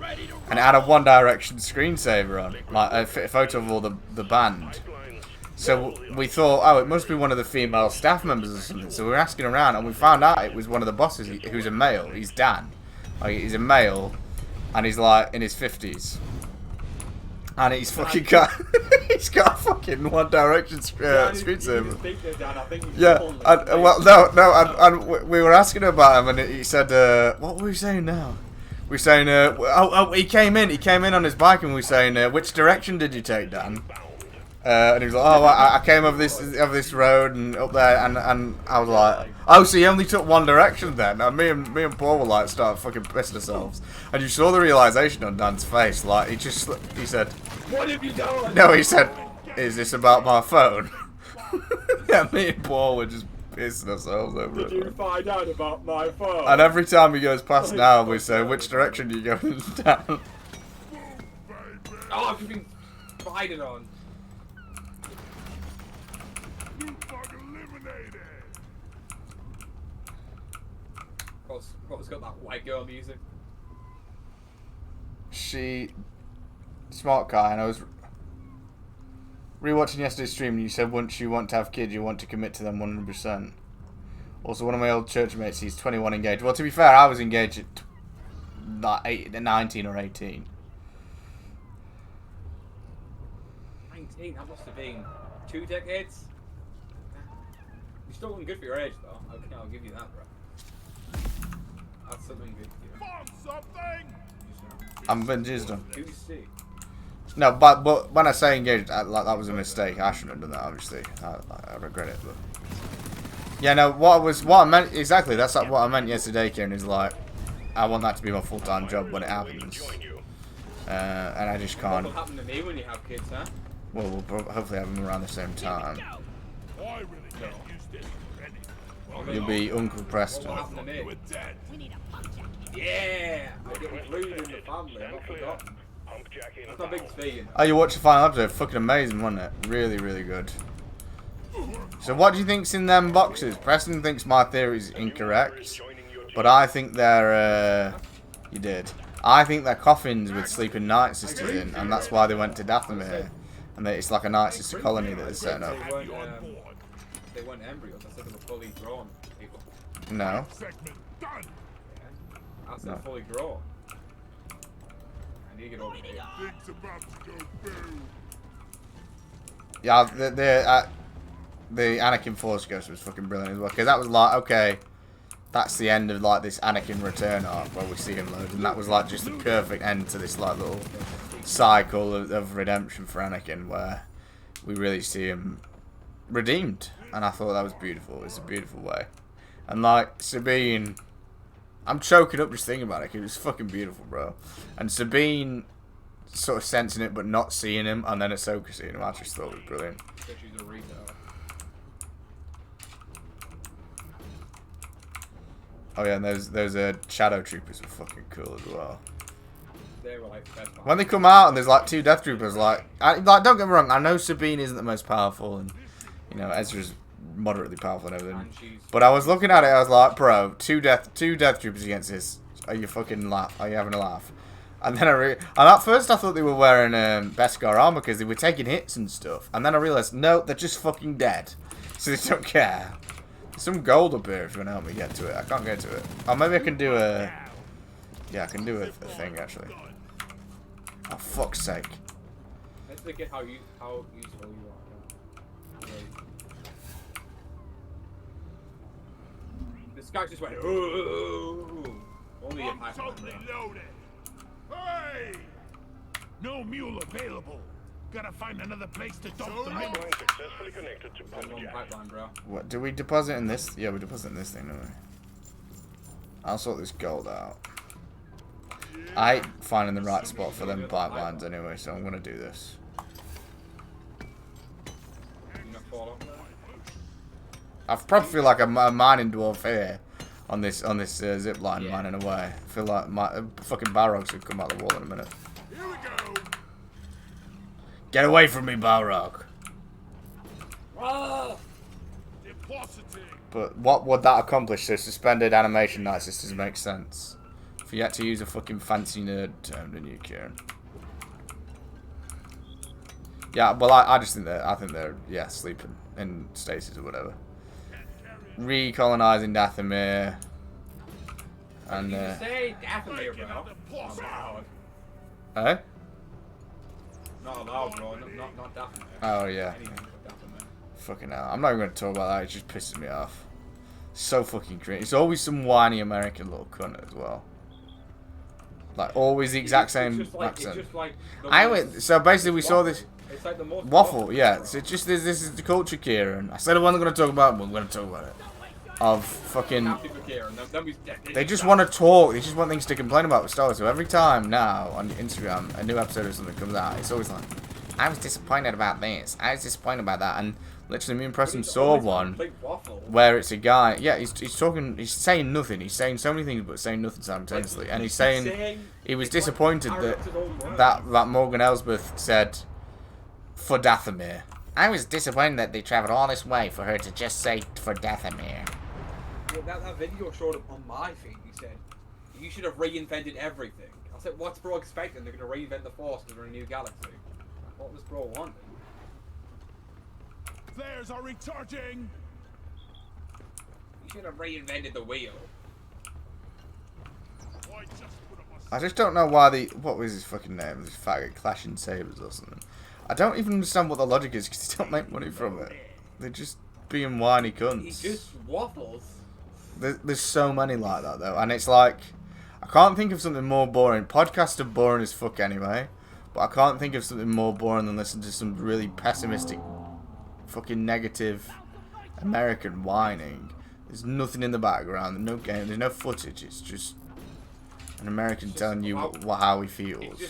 and it had a One Direction screensaver on, like a photo of all the band. So we thought, oh, it must be one of the female staff members or something. So we were asking around, and we found out it was one of the bosses who's a male. He's Dan. Like, he's a male, and he's like in his 50s. And he's fucking got he's got a fucking One Direction screensaver. Yeah, and we were asking about him, and he said, "What were we saying now?" We were saying, he came in on his bike, and we were saying, "Which direction did you take, Dan?" And he was like, "Oh, I came over this road and up there," and I was like, "Oh, so you only took one direction then?" And me and Paul were like, started fucking pissing ourselves, and you saw the realization on Dan's face. Like he said, "What have you done?" No, he said, "Is this about my phone?" Yeah, me and Paul were just pissing ourselves over it. Did you find out about my phone? And every time he goes past now, we say, "Which direction are you going down?" Oh, I've been fighting on. What's got that white girl music? Smart guy, and I was rewatching yesterday's stream, and you said once you want to have kids, you want to commit to them 100%. Also, one of my old church mates, he's 21 engaged. Well, to be fair, I was engaged at like 19 or 18. 19? That must have been 2 decades? You're still looking good for your age, though. Okay, I'll give you that, bro. That's something good for you. Find something! I'm been jizzed on. Who's C? No, but when I say engaged, that was a mistake. I shouldn't have done that, obviously. I regret it, but yeah, no. What I meant exactly. That's like what I meant yesterday, Kieran. Is like, I want that to be my full-time job when it happens, and I just can't. What'll happen to me when you have kids, huh? Well, we'll hopefully have them around the same time. I really can't use this for anything. You'll be Uncle Preston. What'll happen to me? We're dead. We need a pump jacket. Yeah! I get included in the family. I've not forgotten. That's my biggest feeling. Oh, you watched the final episode? Fucking amazing, wasn't it? Really, really good. So what do you think's in them boxes? Preston thinks my theory is incorrect, but I think they're, you did. I think they're coffins with sleeping night sisters in, and that's why they went to Dathomir. And it's like a night sister colony that they're setting up. They weren't embryos. I said they were fully grown people. No. Segment done. I said No. fully grown. I need to get over here. Things about to go boom. Yeah, the Anakin Force Ghost was fucking brilliant as well, because that was like, okay, that's the end of like this Anakin return arc where we see him loads, and that was like just the perfect end to this like little cycle of redemption for Anakin, where we really see him redeemed, and I thought that was beautiful. It was a beautiful way, and like Sabine, I'm choking up just thinking about it, 'cause it was fucking beautiful, bro. And Sabine sort of sensing it but not seeing him, and then Ahsoka seeing him, I just thought it was brilliant. So she's a retard. Oh yeah, and there's a Shadow Troopers were fucking cool as well. They were like the best part. When they come out and there's like 2 Death Troopers, like don't get me wrong, I know Sabine isn't the most powerful, and you know Ezra's moderately powerful and everything. And she's... But I was looking at it, I was like, bro, two death troopers against this. Are you fucking laugh? Are you having a laugh? And then and at first I thought they were wearing Beskar armor because they were taking hits and stuff. And then I realized, no, they're just fucking dead. So they don't care. There's some gold up here if you want to help me get to it. I can't get to it. Oh, maybe I can do a... Yeah, I can do a thing, actually. Oh, fuck's sake. Let's look at how useful you are. This guy just went, ooh. Only a pipe. Totally loaded. Hey! No mule available. Gotta find another place to dump the minerals. Pipeline successfully connected to pump Long jack. pipeline, bro. What, do we deposit in this? Yeah, we deposit in this thing, don't we? I'll sort this gold out. I ain't finding the right spot for them pipelines anyway, so I'm gonna do this. You not fall off there? I probably feel like I'm a mining dwarf here on this zip line Yeah. mining away. I feel like my fucking Balrogs would come out the wall in a minute. Here we go. Get away from me, Balrog! Ah! Depositing. But what would that accomplish? So suspended animation nights, this doesn't make sense. If you had to use a fucking fancy nerd term, didn't you, Kieran? Yeah, well, I just think I think they're, yeah, sleeping in stasis or whatever. Recolonizing Dathomir. And, You just say Dathomir, bro. Another plus. Not allowed. eh? Not allowed, bro. Not Dathomir. Oh, yeah. Anything but Dathomir. Fucking hell. I'm not even going to talk about that, it just pisses me off. So fucking cringe. It's always some whiny American little cunt as well. Like, always the exact same It's just like, accent. It's just like the I most- went, so basically we saw this It's like the most waffle, yeah. bro. So it's just this is the culture, Kieran. I said I wasn't going to talk about it, but I'm going to talk about it. Of fucking, Happy for Kieran, then we- they just want to talk. They just want things to complain about with Star Wars. So every time now on Instagram a new episode or something comes out, it's always like, I was disappointed about this. I was disappointed about that. And literally, me and Preston It's saw always one complete waffle. where it's a guy. Yeah, he's talking. He's saying nothing. He's saying so many things, but saying nothing simultaneously. And he's saying he was it's like disappointed paradox of old words. that Morgan Elsbeth said for Dathomir. I was disappointed that they travelled all this way for her to just say for Dathomir. Well, that video showed up on my feed. He said, you should have reinvented everything. I said, what's bro expecting? They're going to reinvent the Force because they're in a new galaxy. What was bro wanting? Flares are recharging. You should have reinvented the wheel. I just put up a I just don't know why what was his fucking name? This faggot Clashing Sabers or something. I don't even understand what the logic is because they don't make money from it. They're just being whiny He cunts. just waffles. There's so many like that though, and it's like I can't think of something more boring. Podcasts are boring as fuck anyway, but I can't think of something more boring than listen to some really pessimistic, fucking negative American whining. There's nothing in the background, there's no game, there's no footage. It's just an American It's just telling you about- how he feels.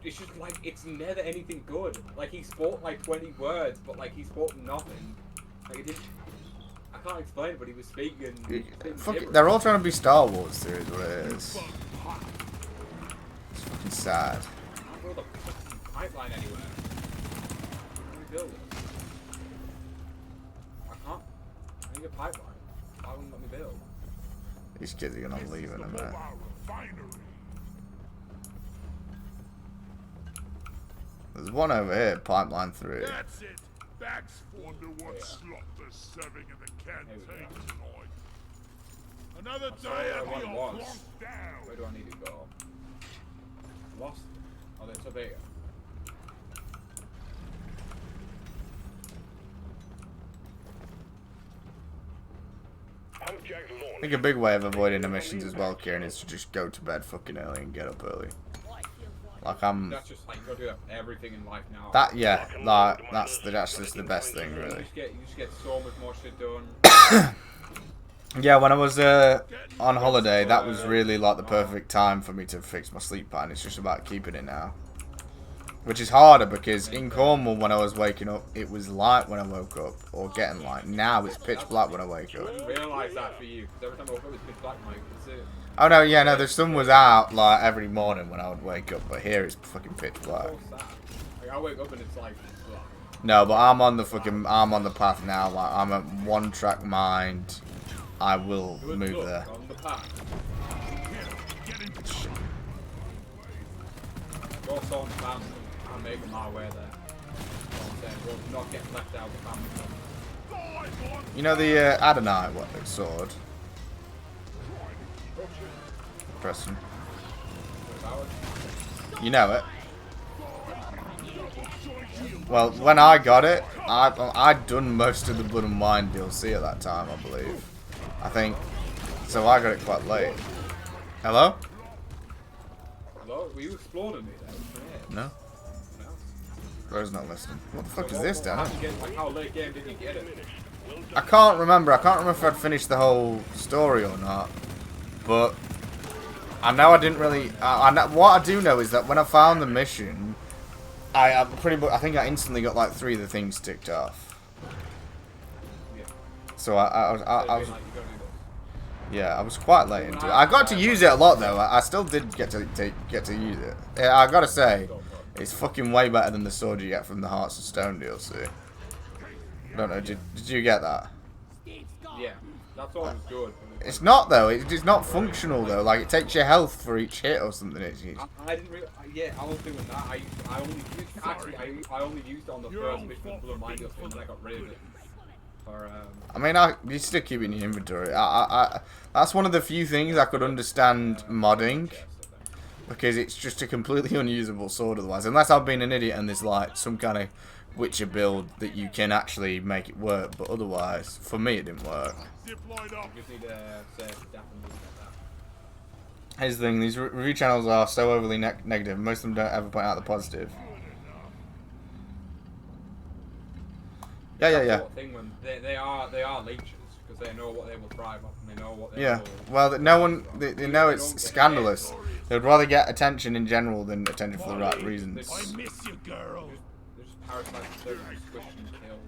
It's just like, it's never anything good. Like, he spoke like 20 words, but like, he spoke nothing. Like, it didn't... I can't explain it, but he was speaking... Fuck it, they're all trying to be Star Wars, there is what it is. It's fucking sad. I can't build a fucking pipeline anywhere. How do we build it? I can't. I need a pipeline. Why wouldn't let me build? These kids are gonna leave in a minute. mobile refinery. There's one over here, pipeline 3. That's it. That's wonder what slot they're serving in the canteen tonight. Another That's all day I of want your was. plonked down. Where do I need to go? Lost? Oh, that's up here. Pump jack I launch. think a big way of avoiding emissions as well, Kieran, is to just go to bed fucking early and get up early. Like That's just like, you gotta do that for everything in life now. yeah, like that's just the best thing, really. You just get so much more shit done. Yeah, when I was on holiday, that was really like the perfect time for me to fix my sleep pattern. It's just about keeping it now. Which is harder because in Cornwall when I was waking up, it was light when I woke up, or getting light. Now it's pitch black when I wake I up. didn't realise that for you, because every time I woke up it was pitch black, Mike. That's it. Oh no, yeah, no, the sun was out like every morning when I would wake up, but here it's fucking pitch black. So sad. Like, I wake up and it's like, black. No, but I'm on the path now. Like, I'm a one-track mind. I will Good move luck there. on the path. Your son's family. I'm making my way there. I'm saying, we'll not get left out of the family. You know the Adonai sword? Preston. You know it? Well, when I got it, I'd done most of the Blood and Wine DLC at that time, I believe. I think. So I got it quite late. Hello? Hello? Were you exploring me there? No? No? Bro's not listening. What the fuck is this, Dan? How late game did you get it? I can't remember. I can't remember if I'd finished the whole story or not. But I know I didn't really. What I do know is that when I found the mission, I think I instantly got like 3 of the things ticked off. Yeah. So I was Like, you yeah, I was quite late into it. I got to use it a lot though. I still did get to use it. Yeah, I gotta say, it's fucking way better than the sword you get from the Hearts of Stone DLC. I don't know. Did you get that? Yeah, that's all was good. It's not though. It's not functional though. Like it takes your health for each hit or something. I didn't really. Yeah, I was doing that. I only used it on the first mission for Blood and Wine DLC, and then I got rid of it. I mean, you still keep it in your inventory. That's one of the few things I could understand modding, because it's just a completely unusable sword otherwise. Unless I've been an idiot and there's like some kind of Witcher build that you can actually make it work, but otherwise, for me, it didn't work. Here's the thing: these review channels are so overly negative. Most of them don't ever point out the positive. Yeah. Thing when they are leeches because they know what they will thrive off and they know what they Yeah. will. Well, no one they know it's scandalous. They'd rather get attention in general than attention for the right reasons. I miss you, girl. They're just parasites that are squished and killed.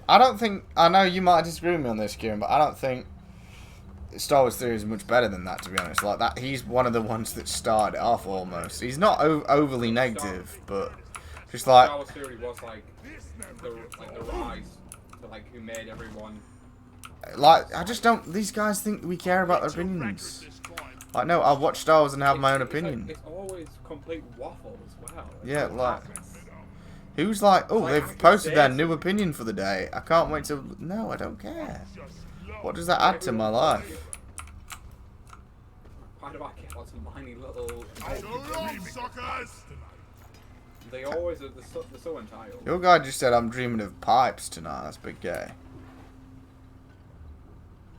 I don't think. I know you might disagree with me on this, Kieran, but I don't think Star Wars Theory is much better than that. To be honest, like that, he's one of the ones that started it off almost. He's not overly negative, but just like. Star Wars Theory was like the rise to like who made everyone. Like, I just don't. These guys think we care about their opinions. Like, no, I'll watch Star Wars and have my own opinion. It's always complete waffle as well. Yeah, like. Who's like, oh, they've posted their new opinion for the day. I can't wait to. No, I don't care. What does that add to my life? Why do I care about some tiny little? Suckers! They always are. They're so entitled. Your guy just said I'm dreaming of pipes tonight. That's a bit gay.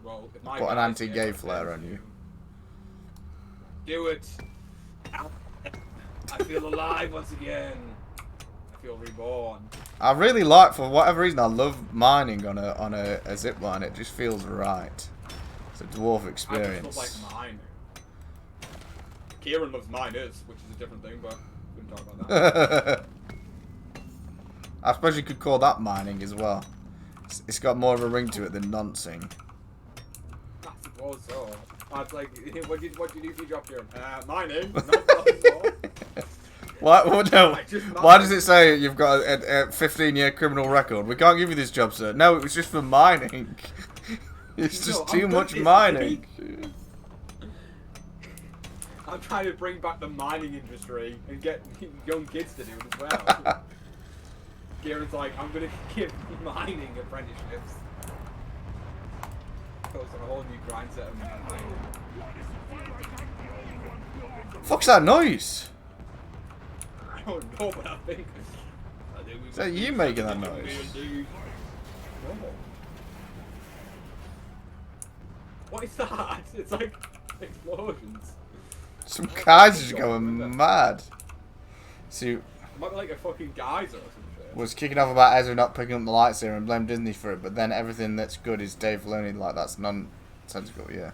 Well, if my Put an guys anti-gay get flair on you. Do it. I feel alive once again. I feel reborn. I really like, for whatever reason, I love mining on a zip line. It just feels right. It's a dwarf I experience. just love like mining. Kieran loves miners, which is a different thing, but we can talk about that. I suppose you could call that mining as well. It's got more of a ring to it than noncing. I suppose so. I was like, what do you do if you drop your mining? What? No. Why does it say you've got a 15-year criminal record? We can't give you this job, sir. No, it was just for mining. It's just too much mining. I'm trying to bring back the mining industry and get young kids to do it as well. Kieran's like, I'm gonna give mining apprenticeships. Goes on a whole new grind set of mining. Fuck's that noise? I don't know, but I think. Is that you making that noise? No. What is that? It's like explosions. Some guys just going mad. See, It might be like a fucking geyser or some shit. was kicking off about Ezra not picking up the lightsaber and blame Disney for it, but then everything that's good is Dave Filoni. Like, that's nonsensical, yeah.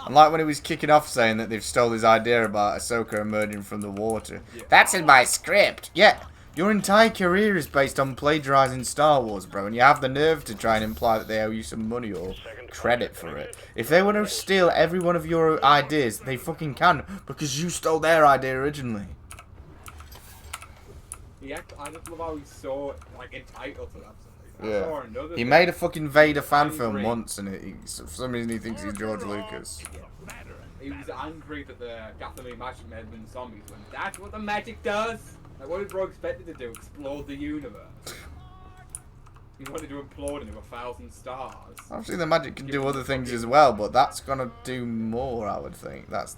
And like when he was kicking off saying that they've stole his idea about Ahsoka emerging from the water. Yeah. That's in my script. Yeah, your entire career is based on plagiarizing Star Wars, bro, and you have the nerve to try and imply that they owe you some money or credit for it. If they want to steal every one of your ideas, they fucking can, because you stole their idea originally. I just love how he's so like entitled to that. Yeah. He made a fucking Vader fan film once, and for some reason he thinks he's George Lucas. He was angry that the Dathomir magic made them zombies. When that's what the magic does. Like, what did Bro expected to do? Explode the universe. He wanted to implode into 1,000 stars. Obviously, the magic can do other things as well, but that's gonna do more, I would think. That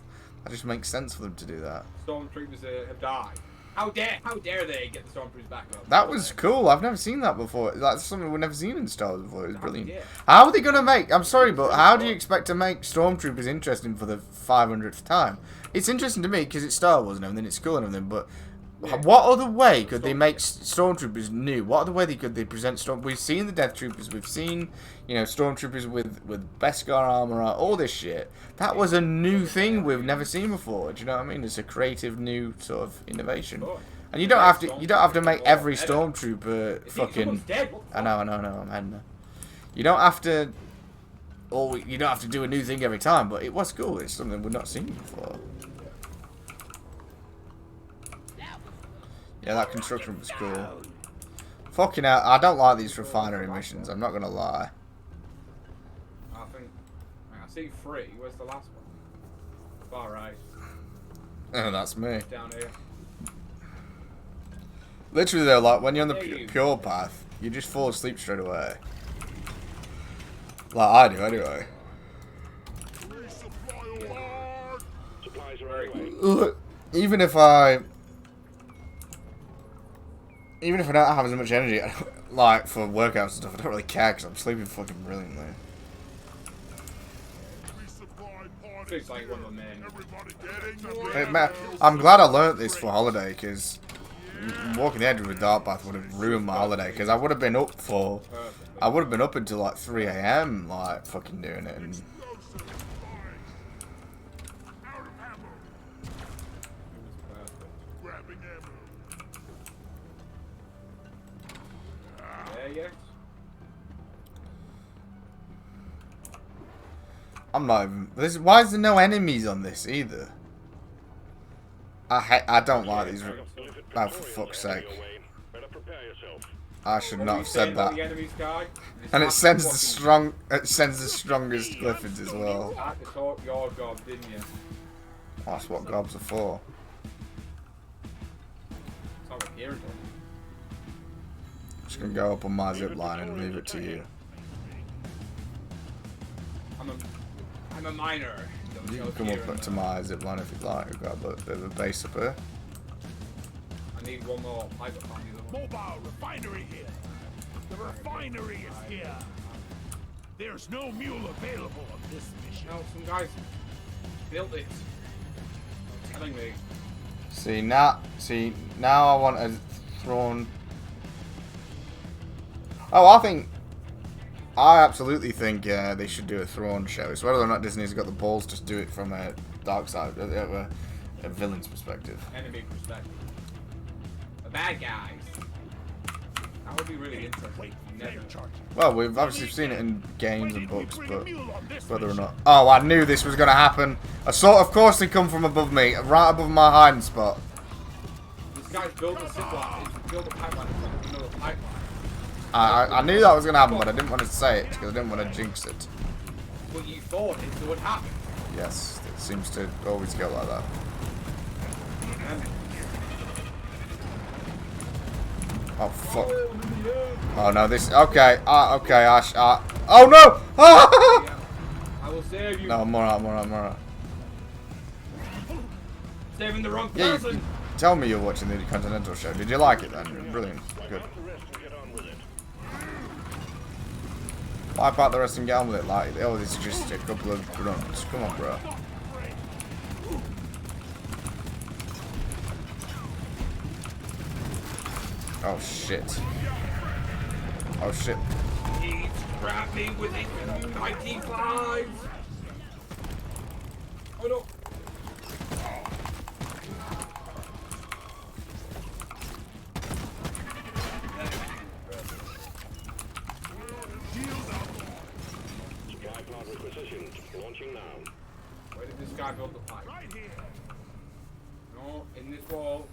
just makes sense for them to do that. Stormtroopers have died. How dare they get the Stormtroopers back up? That was cool. I've never seen that before. That's something we've never seen in Star Wars before. It was brilliant. How are they gonna make? I'm sorry, but how do you expect to make Stormtroopers interesting for the 500th time? It's interesting to me because it's Star Wars and everything. It's cool and everything, but. What other way could they make Stormtroopers new? What other way could they present Storm? We've seen the Death Troopers. We've seen, Stormtroopers with Beskar armor, all this shit. That was a new thing we've never seen before. Do you know what I mean? It's a creative new sort of innovation. And you don't have to make every Stormtrooper fucking. I know. I'm heading there. You don't have to. Or you don't have to do a new thing every time. But it was cool. It's something we've not seen before. Yeah, that construction was cool. Fucking hell, I don't like these refinery missions, I'm not gonna lie. I see 3. Where's the last one? Far right. Oh, that's me. Down here. Literally though, like, when you're on the pure path, you just fall asleep straight away. Like I do, anyway. Supplies are anyway. Even if I don't have as much energy, like, for workouts and stuff, I don't really care because I'm sleeping fucking brilliantly. It's like one of the men. I'm glad I learnt this for holiday because walking the edge with a dark path would have ruined my holiday because I would have been up until like 3 AM, like, fucking doing it. And Yes. I'm not even. Why is there no enemies on this either? I don't like these. Oh, for fuck's sake! I should not have said that. And it sends the strongest Glyphids as well. Your gob, didn't you? That's what gobs are for. It's not like here, Just gonna go up on my zip line and leave it to you. I'm a miner. You can come up to my zip line if you'd like. We've got a bit of a base up here. I need one more pipe up on you. Mobile refinery here. The refinery is here. There's no mule available on this mission. No, some guys built it. Telling me. See now I want a Thrawn. Oh, I absolutely think they should do a Thrawn show. It's whether or not Disney's got the balls to do it from a dark side, a villain's perspective. Enemy perspective. The bad guys. That would be really interesting. Well, we've obviously seen it in games and books, but whether or not... Oh, I knew this was going to happen. Of course they come from above me, right above my hiding spot. This guy's built a zip line. He's built a pipeline in front of another pipeline. I knew that was going to happen, but I didn't want to say it, because I didn't want to jinx it. What you thought it would happen. Yes, it seems to always go like that. Oh, fuck. Oh, no, this... Okay, okay, Ash. Oh, no! I will save you. No, I'm alright. Saving the wrong Yeah, person. tell me you're watching the Continental show. Did you like it then? Brilliant. Good. Wipe out the rest and get on with it. Like, oh, this is just a couple of grunts. Come on, bro. Oh, shit. Oh, shit. He's trapped me within 95. Oh, no. Launching now. Where did this guy build the pipe? Right here. No, in this wall.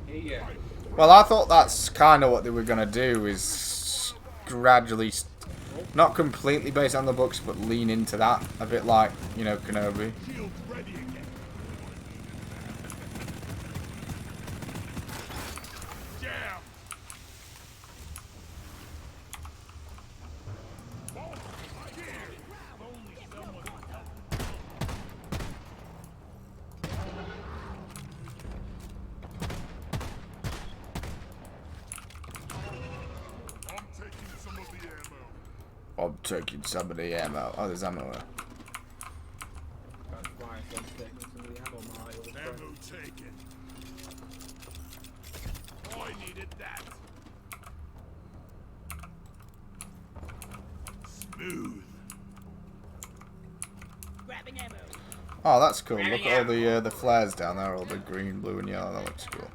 In Yeah. Well, I thought that's kind of what they were gonna do, is gradually, not completely based on the books, but lean into that a bit, like, you know, Kenobi. Shields ready again. Jam. Bolt, right here. If only someone would help. I'm taking some of the ammo. I'm taking some of the ammo. Oh, there's ammo there. That's why I'm taking some of the ammo, my old friend. Ammo taken. Oh, I needed that. Smooth. Grabbing ammo. Oh, that's cool. Look at all the flares down there, all the green, blue, and yellow. That looks cool.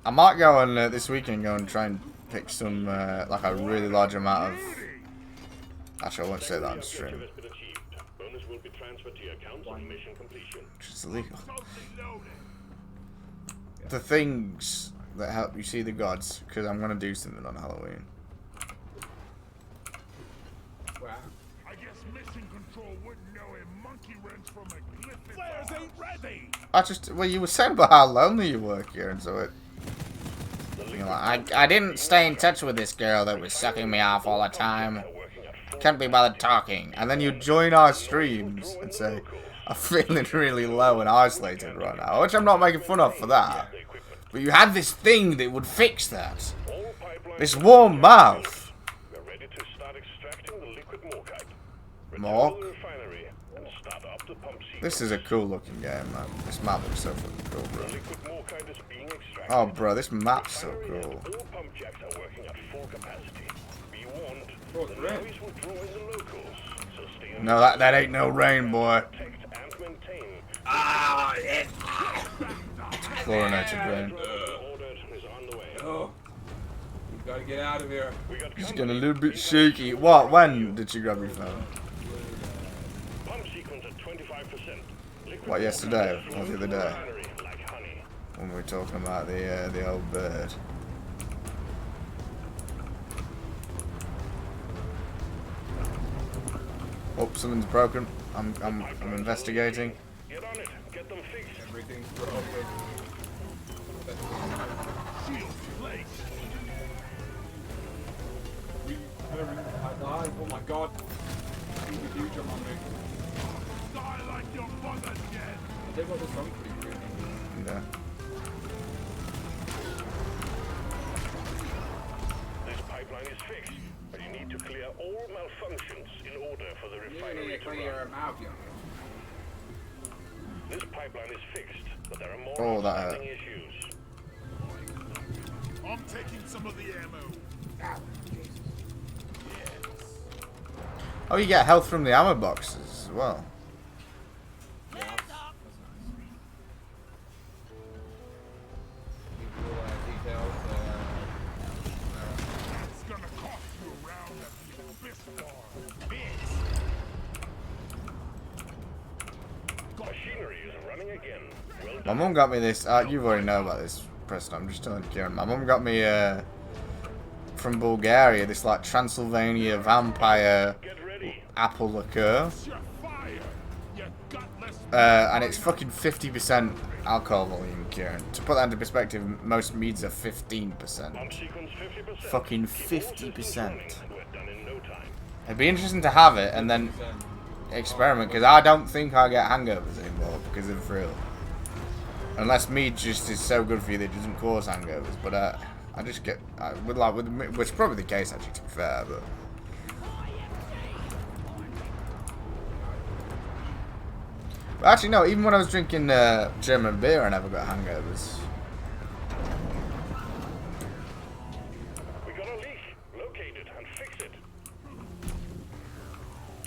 I might go on this weekend, go and try and pick some, like a really large amount of... Actually, I won't say that on stream. Bonus will be transferred to your account on mission completion. Which is illegal. Totally loaded. The things that help you see the gods, because I'm going to do something on Halloween. Wow. I guess mission control wouldn't know a monkey wrench from a cliff. Flares ain't ready. Well, you were saying about how lonely you were, Kieran, so it... You know, I didn't stay in touch with this girl that was sucking me off all the time. Can't be bothered talking. And then you join our streams and say, I'm feeling really low and isolated right now. Which I'm not making fun of for that. But you had this thing that would fix that. This warm mouth. We're ready to start extracting the liquid morkite. Mork? The refinery and start up the pump sequence. This is a cool looking game, man. This map looks so fucking cool, bro. The liquid morkite is being extracted. Oh, bro, this map's so cool. All pump jacks are working at full capacity. Be warned, Oh, the great. noise will draw in the locals, so stay on No, that ain't no rain, boy. protect and maintain. Chlorinated rain. Ordered is on the way. Oh. We've got to get out of here. We got He's getting a little bit shaky. What? When did you grab your phone? pump sequence at 25%. Liquid What, yesterday? morkite Or the flows other through day? refinery like honey. When we were talking about the old bird. Oh, something's broken. I'm investigating. Get on it. Get them fixed. Everything's broken. Shields placed. I died. Oh my god. You huge on me. Die like your mother did. I did what this song for you. Yeah. This pipeline is fixed, but you need to clear all malfunctions in order for the You need refinery to to clean your run. mouth, young. This pipeline is fixed, but there are more Oh, that outstanding issues. I'm taking some of the ammo. Ow. Jesus. Yes. Oh, you get health from the ammo boxes as well. Yeah, that's nice. Give you details. It's gonna cost you around at the Abyss Bar. Bitch. Machinery is running again. Well My done. mum got me this. You already know about this, Preston. I'm just telling Kieran. My mum got me from Bulgaria this like Transylvania vampire Get ready. apple liqueur, Your fire. You gutless. and it's fucking 50% alcohol volume, Kieran. To put that into perspective, most meads are 15%. Pump sequence 50%. Fucking Keep all 50%. systems running. We're done in no time. It'd be interesting to have it and then experiment, because I don't think I get hangovers anymore because of real. Unless mead just is so good for you that it doesn't cause hangovers, but I just get which is probably the case actually, to be fair, but actually no, even when I was drinking German beer I never got hangovers. We got a leak. Locate it and fix it.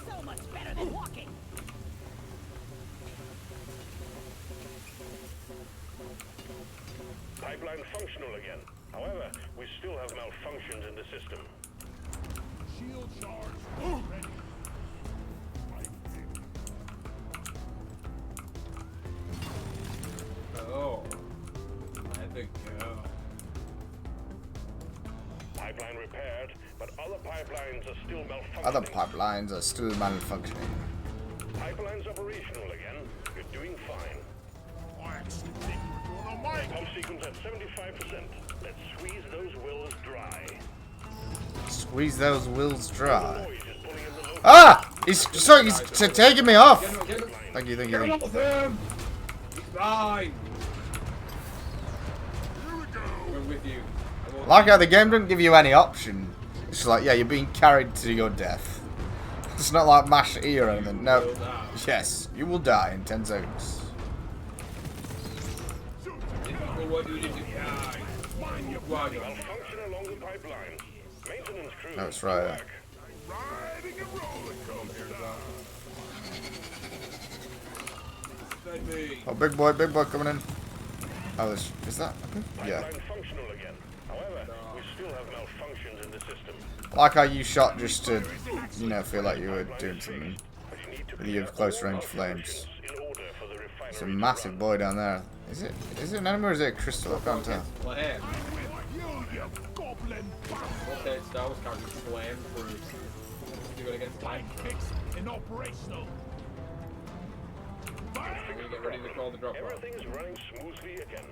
So much better than walking. Pipeline functional again. However, we still have malfunctions in the system. Shield charge. Ready. Oh, to go. Pipeline repaired, but other pipelines are still malfunctioning. Other pipelines are still malfunctioning. Pipeline's operational again. You're doing fine. I actually think we're gonna make Pump sequence at 75%. Let's squeeze those wells dry. Squeeze those wheels dry. Noise is pulling in the local. Ah! He's taking me off. Get him. Thank you. Get him off him! He's mine! Here we go. We're with you. I won't Like how the game doesn't give you any option. It's like, yeah, you're being carried to your death. It's not like mash E or anything. No. will die. Yes, you will die in 10 seconds. What do you need to die? Mind your Wagon. malfunction along the pipeline. Maintenance crew. That's right. work. Riding a roller coaster. Send me. Oh, big boy coming in. Oh, is that? Yeah. Pipeline functional again. However, we still have malfunctions in the system. Like how you shot just to, you know, feel like you were doing something But you need to with your close range flames. It's a massive boy down there. Is it an enemy or is it a crystal? I can't tell. Flame. You goblin bastard. Okay, Star Wars character flame proof. Do it against Pipe time. fixed and operational. I'm gonna get ready to call the drop pod. Everything's running smoothly again.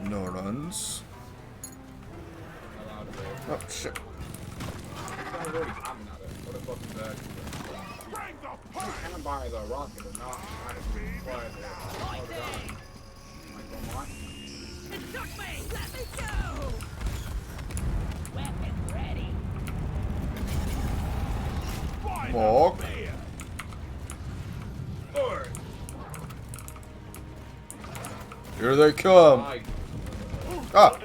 No runs. Allowed to go. Oh shit. I'm already hamming at it. What a fucking bird. Bring the You pipe. can buy the rocket, but not trying to fire it. Oh, God. Like, don't mind. It took me! Let me go! Weapon ready. By the Walk. beer. Forward. Here they come. Right. Ah.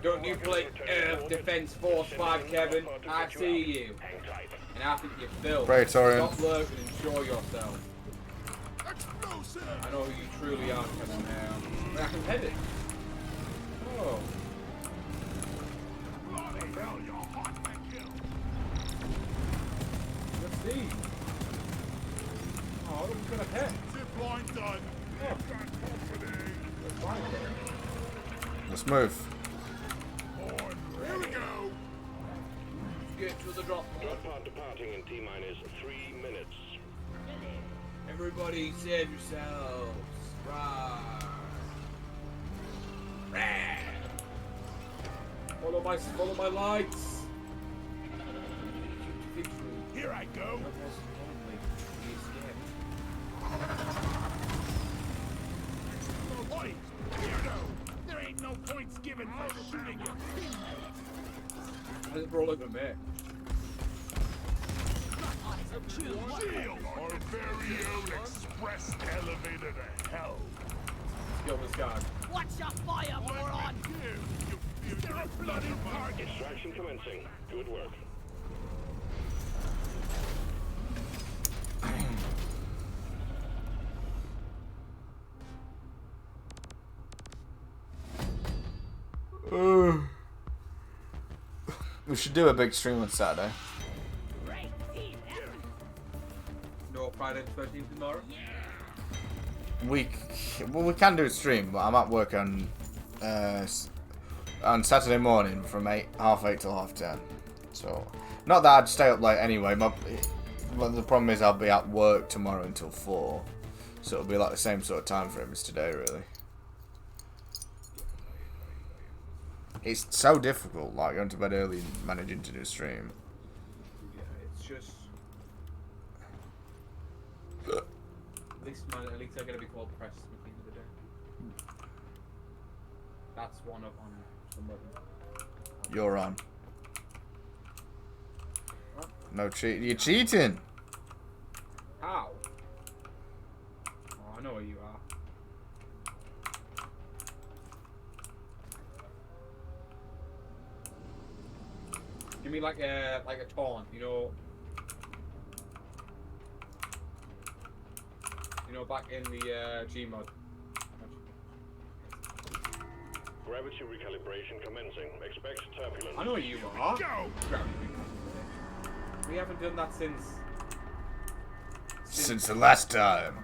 Don't you play Earth Defense Force 5, Kevin? I see you. Hang tight. And I think you're Phil. Praetorian. Stop lurking and show yourself. Explosive. I know who you truly are, Kevin now. But I can head it. Oh. Bloody hell, you're hot to kill. Let's see. Oh, look, we're gonna hit. Zip line done. Got company. Let's find it. Let's move. Here we go. Get to the drop pod. Drop pod departing in T-minus 3 minutes. Everybody save yourselves. Right. Follow my lights. Here I go. Oi, weirdo. There ain't no points given for shooting your teammates. How does it roll over me? Shield our very own express elevator to hell. Kill this guy. Watch your fire, moron! Is there a bloody target? Extraction commencing. Good work. We should do a big stream on Saturday. Great team effort! No Friday the 13th tomorrow. We can do a stream, but I'm at work on Saturday morning from half eight till 10:30. So, not that I'd stay up late anyway. But the problem is I'll be at work tomorrow until 4, so it'll be like the same sort of time frame as today, really. It's so difficult, like going to bed early and managing to do a stream. Yeah, it's just. At least they're gonna be called press at the end of the day. That's one up on some of them. You're on. What? No cheat. You're cheating. How? Oh, I know where you are. Give me like a taunt, you know, back in the Gmod. Gravity recalibration commencing. Expect turbulence. I know where you are. Go. We haven't done that since. Since the last time.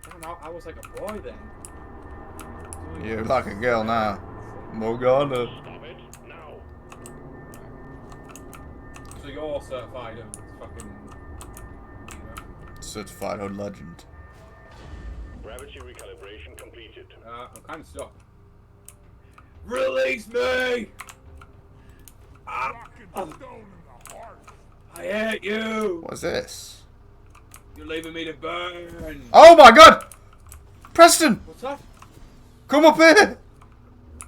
I don't know. I was like a boy then. You're like a girl now. Morgana. Stop it, now. So you're certified of fucking... You know. Certified hood legend. Gravity recalibration completed. I'm kind of stuck. Release me! Rock and stone in the heart. I hate you! What's this? You're leaving me to burn! Oh my god! Preston! What's that? Come up here!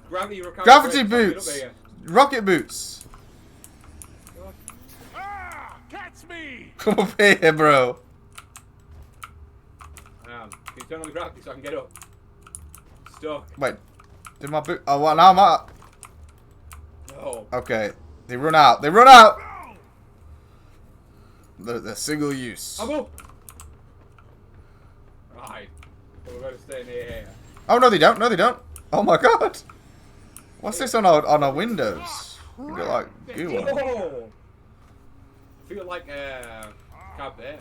Gravity recalibration. Gravity Fuck, get up boots! here. Rocket boots! Ah, catch me! Come up here, bro. Can you turn on the gravity so I can get up? Stuck. Wait. Did my boot... Oh, what? Now I'm up. No. Okay. They run out. They run out! They're single use. I'm up! Right. So we're going to stay near here. Oh, no, they don't. No, they don't. Oh, my God. What's this on our windows? We got, like, goo on it. Oh! I feel like cab there.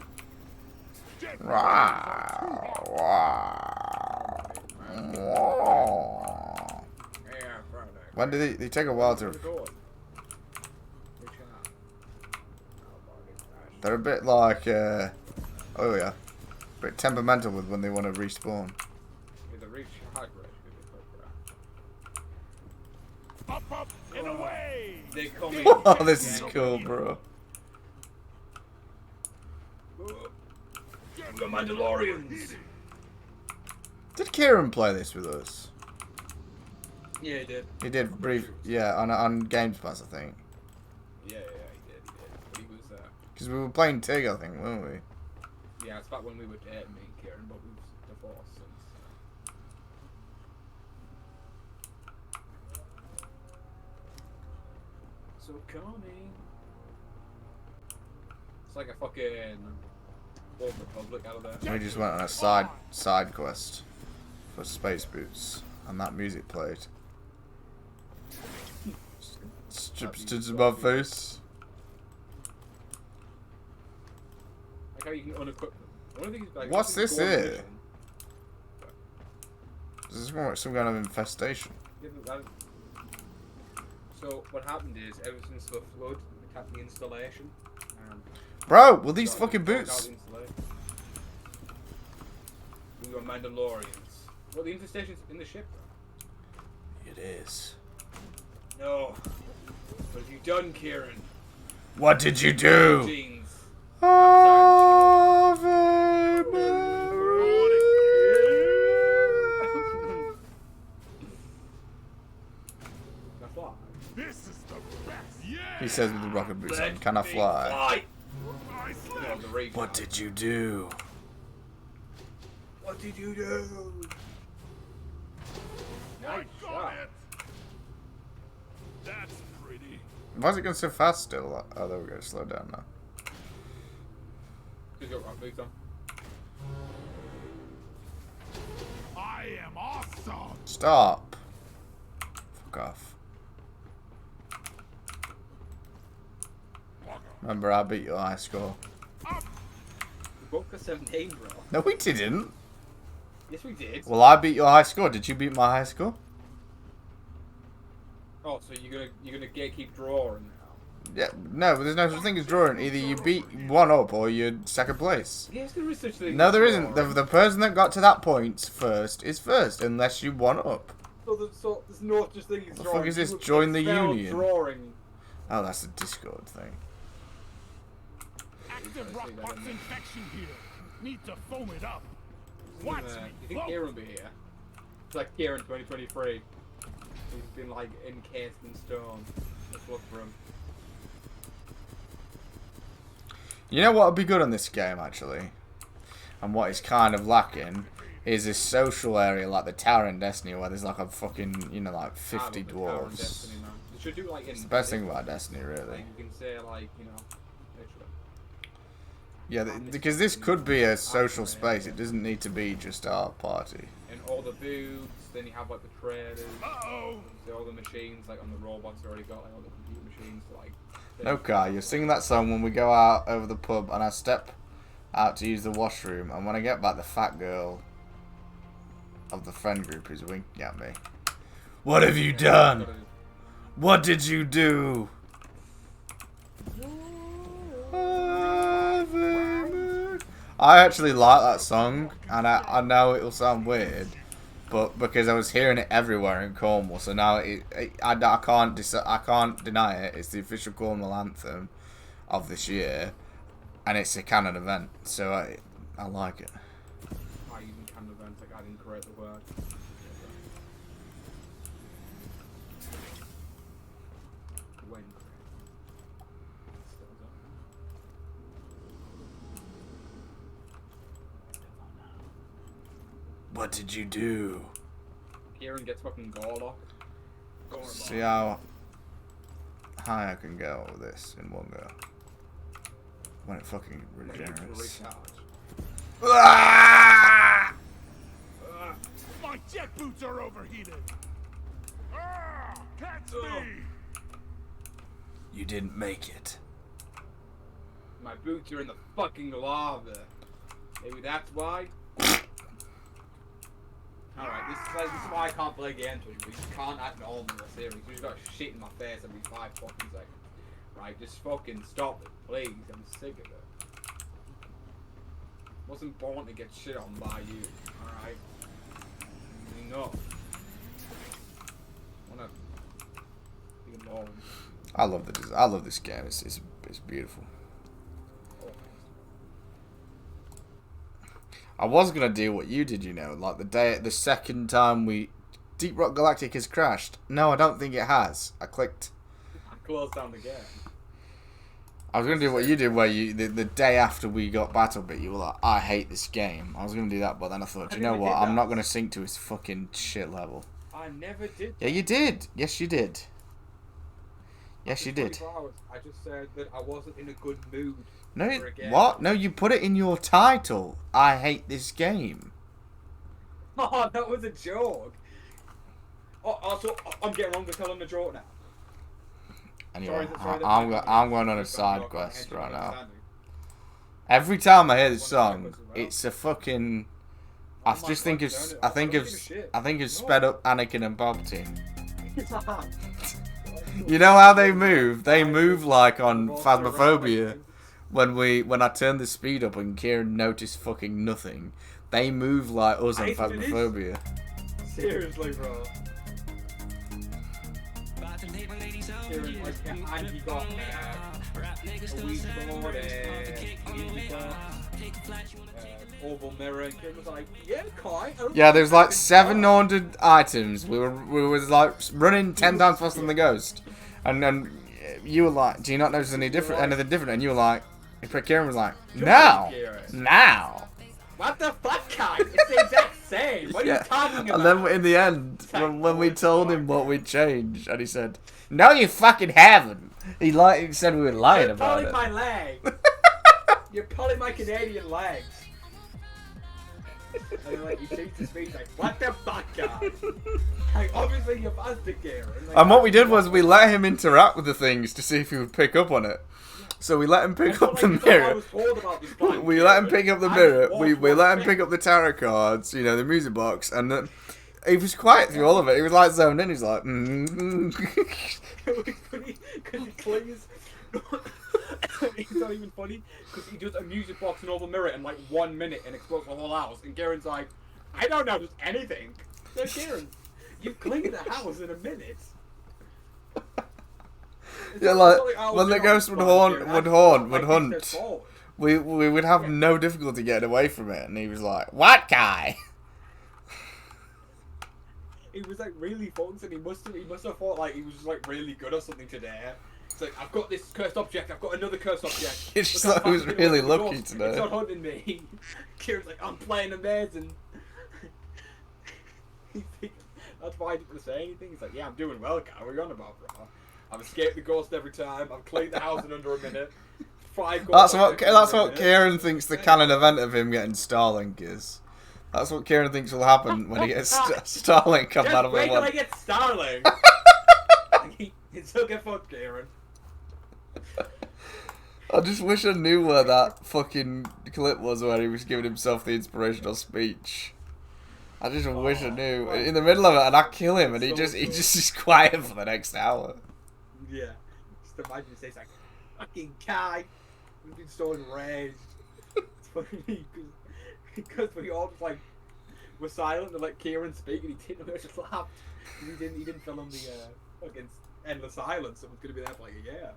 Yeah, Friday. When did they take a while to... They're a bit like, oh yeah, a bit temperamental with when they want to respawn. Up, and away! They call me. Oh, this is cool, bro. The Mandalorians. Did Kieran play this with us? Yeah, he did. He did brief, yeah, on Games Pass, I think. Yeah, he did. But he was, Because we were playing Tig, I think, weren't we? yeah, it's back when we were dating, me and Kieran, but we've divorced since. So coming. It's like a fucking Old Republic out of there. We just went on a side quest for space boots, and that music played. Strips to my face. Like how you can unequip them. One of these, like, What's this this gold here? edition. This is more like some kind of infestation. Yeah, but so what happened is, ever since the flood, we attacked the installation. Bro, will these So fucking we broke out boots... the installation. We were Mandalorians. Well, the infestation's in the ship, bro. It is. No. What have you done, Kieran? What did you do? Jeans. Now fly. This is the best! Yeah! He says with the rocket boots on, Let can I me fly? I No, slept! the rage. What did you do? What did you do? I Nice got shot. it! That's pretty. Why is it going so fast still? Oh, there we go. Slow down now. Just got rock boots on. I am awesome! Stop. Fuck off. Remember, I beat your high score. We both got 17, bro. No, we didn't. Yes, we did. Well, I beat your high score. Did you beat my high score? Oh, so you're gonna keep drawing now? Yeah, no, but there's no such thing as drawing. Either you beat one up or you're second place. Yes, there is such thing. No, as there isn't. drawing. The person that got to that point first is first, unless you one up. So there's no such thing as The drawing. fuck is this? You have Join the expelled union. Drawing. Oh, that's a Discord thing. Active rock box infection here. Need to foam it up. You Watch me. think float. Kieran will be here? It's like Kieran 2023. He's been like encased in stone. Let's look for him. You know what would be good on this game, actually? And what is kind of lacking is this social area like the Tower in Destiny where there's like a fucking, you know, like 50 the Tower in dwarves. Destiny, man. They should do like in It's the best thing about Destiny, Like really. you can say like, you know, literally. Yeah, because this could be a social space. It doesn't need to be just our party. And all the booths, then you have like the traders, Uh-oh. so all the machines, like on the robots already got like all the computer machines to like. No, Kai, you're singing that song when we go out over the pub and I step out to use the washroom, and when I get back, the fat girl of the friend group who's winking at me. What have you done? What did you do? I actually like that song, and I know it'll sound weird, but because I was hearing it everywhere in Cornwall, so now I can't deny it. It's the official Cornwall anthem of this year, and it's a canon event, so I like it. I even canon event, like I didn't create the word. When What did you do? Kieran gets fucking Gorlock. See how high I can go with this in one go. When it fucking regenerates. Ah! My jet boots are overheated. Ah, catch me! You didn't make it. My boots are in the fucking lava. Maybe that's why. Alright, this is why I can't play games with you. You just can't act normal in the series. You just got shit in my face every 5 fucking seconds. Right, just fucking stop it, please. I'm sick of it. Wasn't born to get shit on by you, alright? Enough. Wanna be alone. I love this game. It's beautiful. I was gonna do what you did, you know, like the second time Deep Rock Galactic has crashed. No, I don't think it has. I clicked. I closed down the game. I was gonna do what you did, where the day after we got BattleBit, you were like, I hate this game. I was gonna do that, but then I thought, you know what? I'm not gonna sink to his fucking shit level. I never did. Yeah, you did. Yes, you did. Yes, you did. I just said that I wasn't in a good mood. No, what? No, you put it in your title. I hate this game. Oh, that was a joke. Oh, so I'm getting wrong with telling the joke now. Anyway, I'm going on a side quest right now. Every time I hear this song, it's a fucking. I think of sped up Anakin and Palpatine. You know how they move? They move like on Phasmophobia. When I turned the speed up and Kieran noticed fucking nothing, they move like us on Phasmophobia. Seriously, bro. Kieran, like, and he got a week more, oval mirror, and Kieran was like, yeah, quite. Yeah, there's like 700 items. We was like running 10 times faster than the ghost, and then you were like, do you not notice anything different? And you were like, Kieran was like, now. What the fuck, guys? It's the exact same. What are you talking about? And then in the end, when we told him what we'd changed, and he said, no, you fucking haven't. He said we were lying about it. You're pulling my leg. You're pulling my Canadian legs. And like, he shakes his face like, what the fuck, guys? Like, obviously you're busted, Kieran. Like, and what we did was we let him interact with the things to see if he would pick up on it. So we let him pick up the mirror. We let him pick up the mirror. We let him pick up the tarot cards, you know, the music box, and then he was quiet through all of it. He was like zoned in. He's like, It was funny because he clings. It's not even funny because he does a music box and over mirror in like 1 minute and explodes the whole house. And Kieran's like, I don't notice anything. So Kieran, you've cleaned the house in a minute. Yeah, like when the ghost would hunt, we would have no difficulty getting away from it, and he was like, "What guy?" He was like really focused, and he must have thought like he was just like really good or something today. It's like, I've got this cursed object, I've got another cursed object. He just thought he was really lucky today. It's not hunting me. Kieran's like, I'm playing amazing. That's why I didn't say anything. He's like, yeah, I'm doing well, guy. What are you on about, bro? I've escaped the ghost every time. I've cleaned the house in under a minute. That's what Kieran thinks the canon event of him getting Starlink is. That's what Kieran thinks will happen when he gets Starlink on Battlefield 1. Wait till I get Starlink. It's so good fun, Kieran. I just wish I knew where that fucking clip was where he was giving himself the inspirational speech. I just wish I knew. In the middle of it, and I kill him, and he just is quiet for the next hour. Yeah. Just imagine he says like, fucking Kai. We've been so enraged. It's funny because we all just like were silent to let Kieran speak, and he didn't know, just laughed. He didn't film the against Endless Silence. It was going to be there for like a year.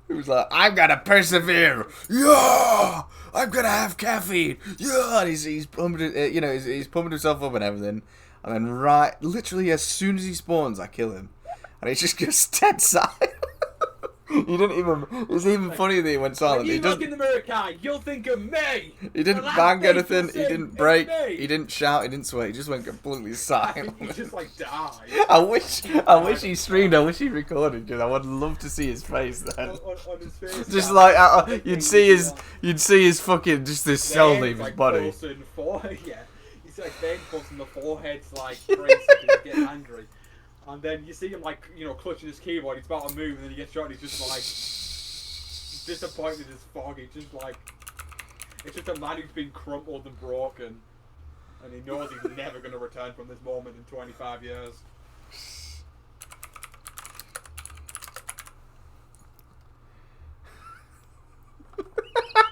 He was like, "I'm gonna persevere. Yeah, I'm gonna have caffeine. Yeah," and he's pumping, he's pumping himself up and everything. And then literally as soon as he spawns, I kill him, and he just goes dead silent. He didn't even. It's even funny that he went silent. When you look in the mirror, Kai, you'll think of me. He didn't bang anything. He didn't break. He didn't shout. He didn't swear. He just went completely silent. He just like died. I wish he streamed. I wish he recorded, because I would love to see his face then. On his face. Just like you'd see his fucking just this cell leave his like body. Yeah, you see like vein pulsing the forehead's like crazy. He's getting angry. And then you see him like, clutching his keyboard, he's about to move, and then he gets shot, and he's just like, disappointed as fog. He's just like, it's just a man who's been crumpled and broken, and he knows he's never going to return from this moment in 25 years.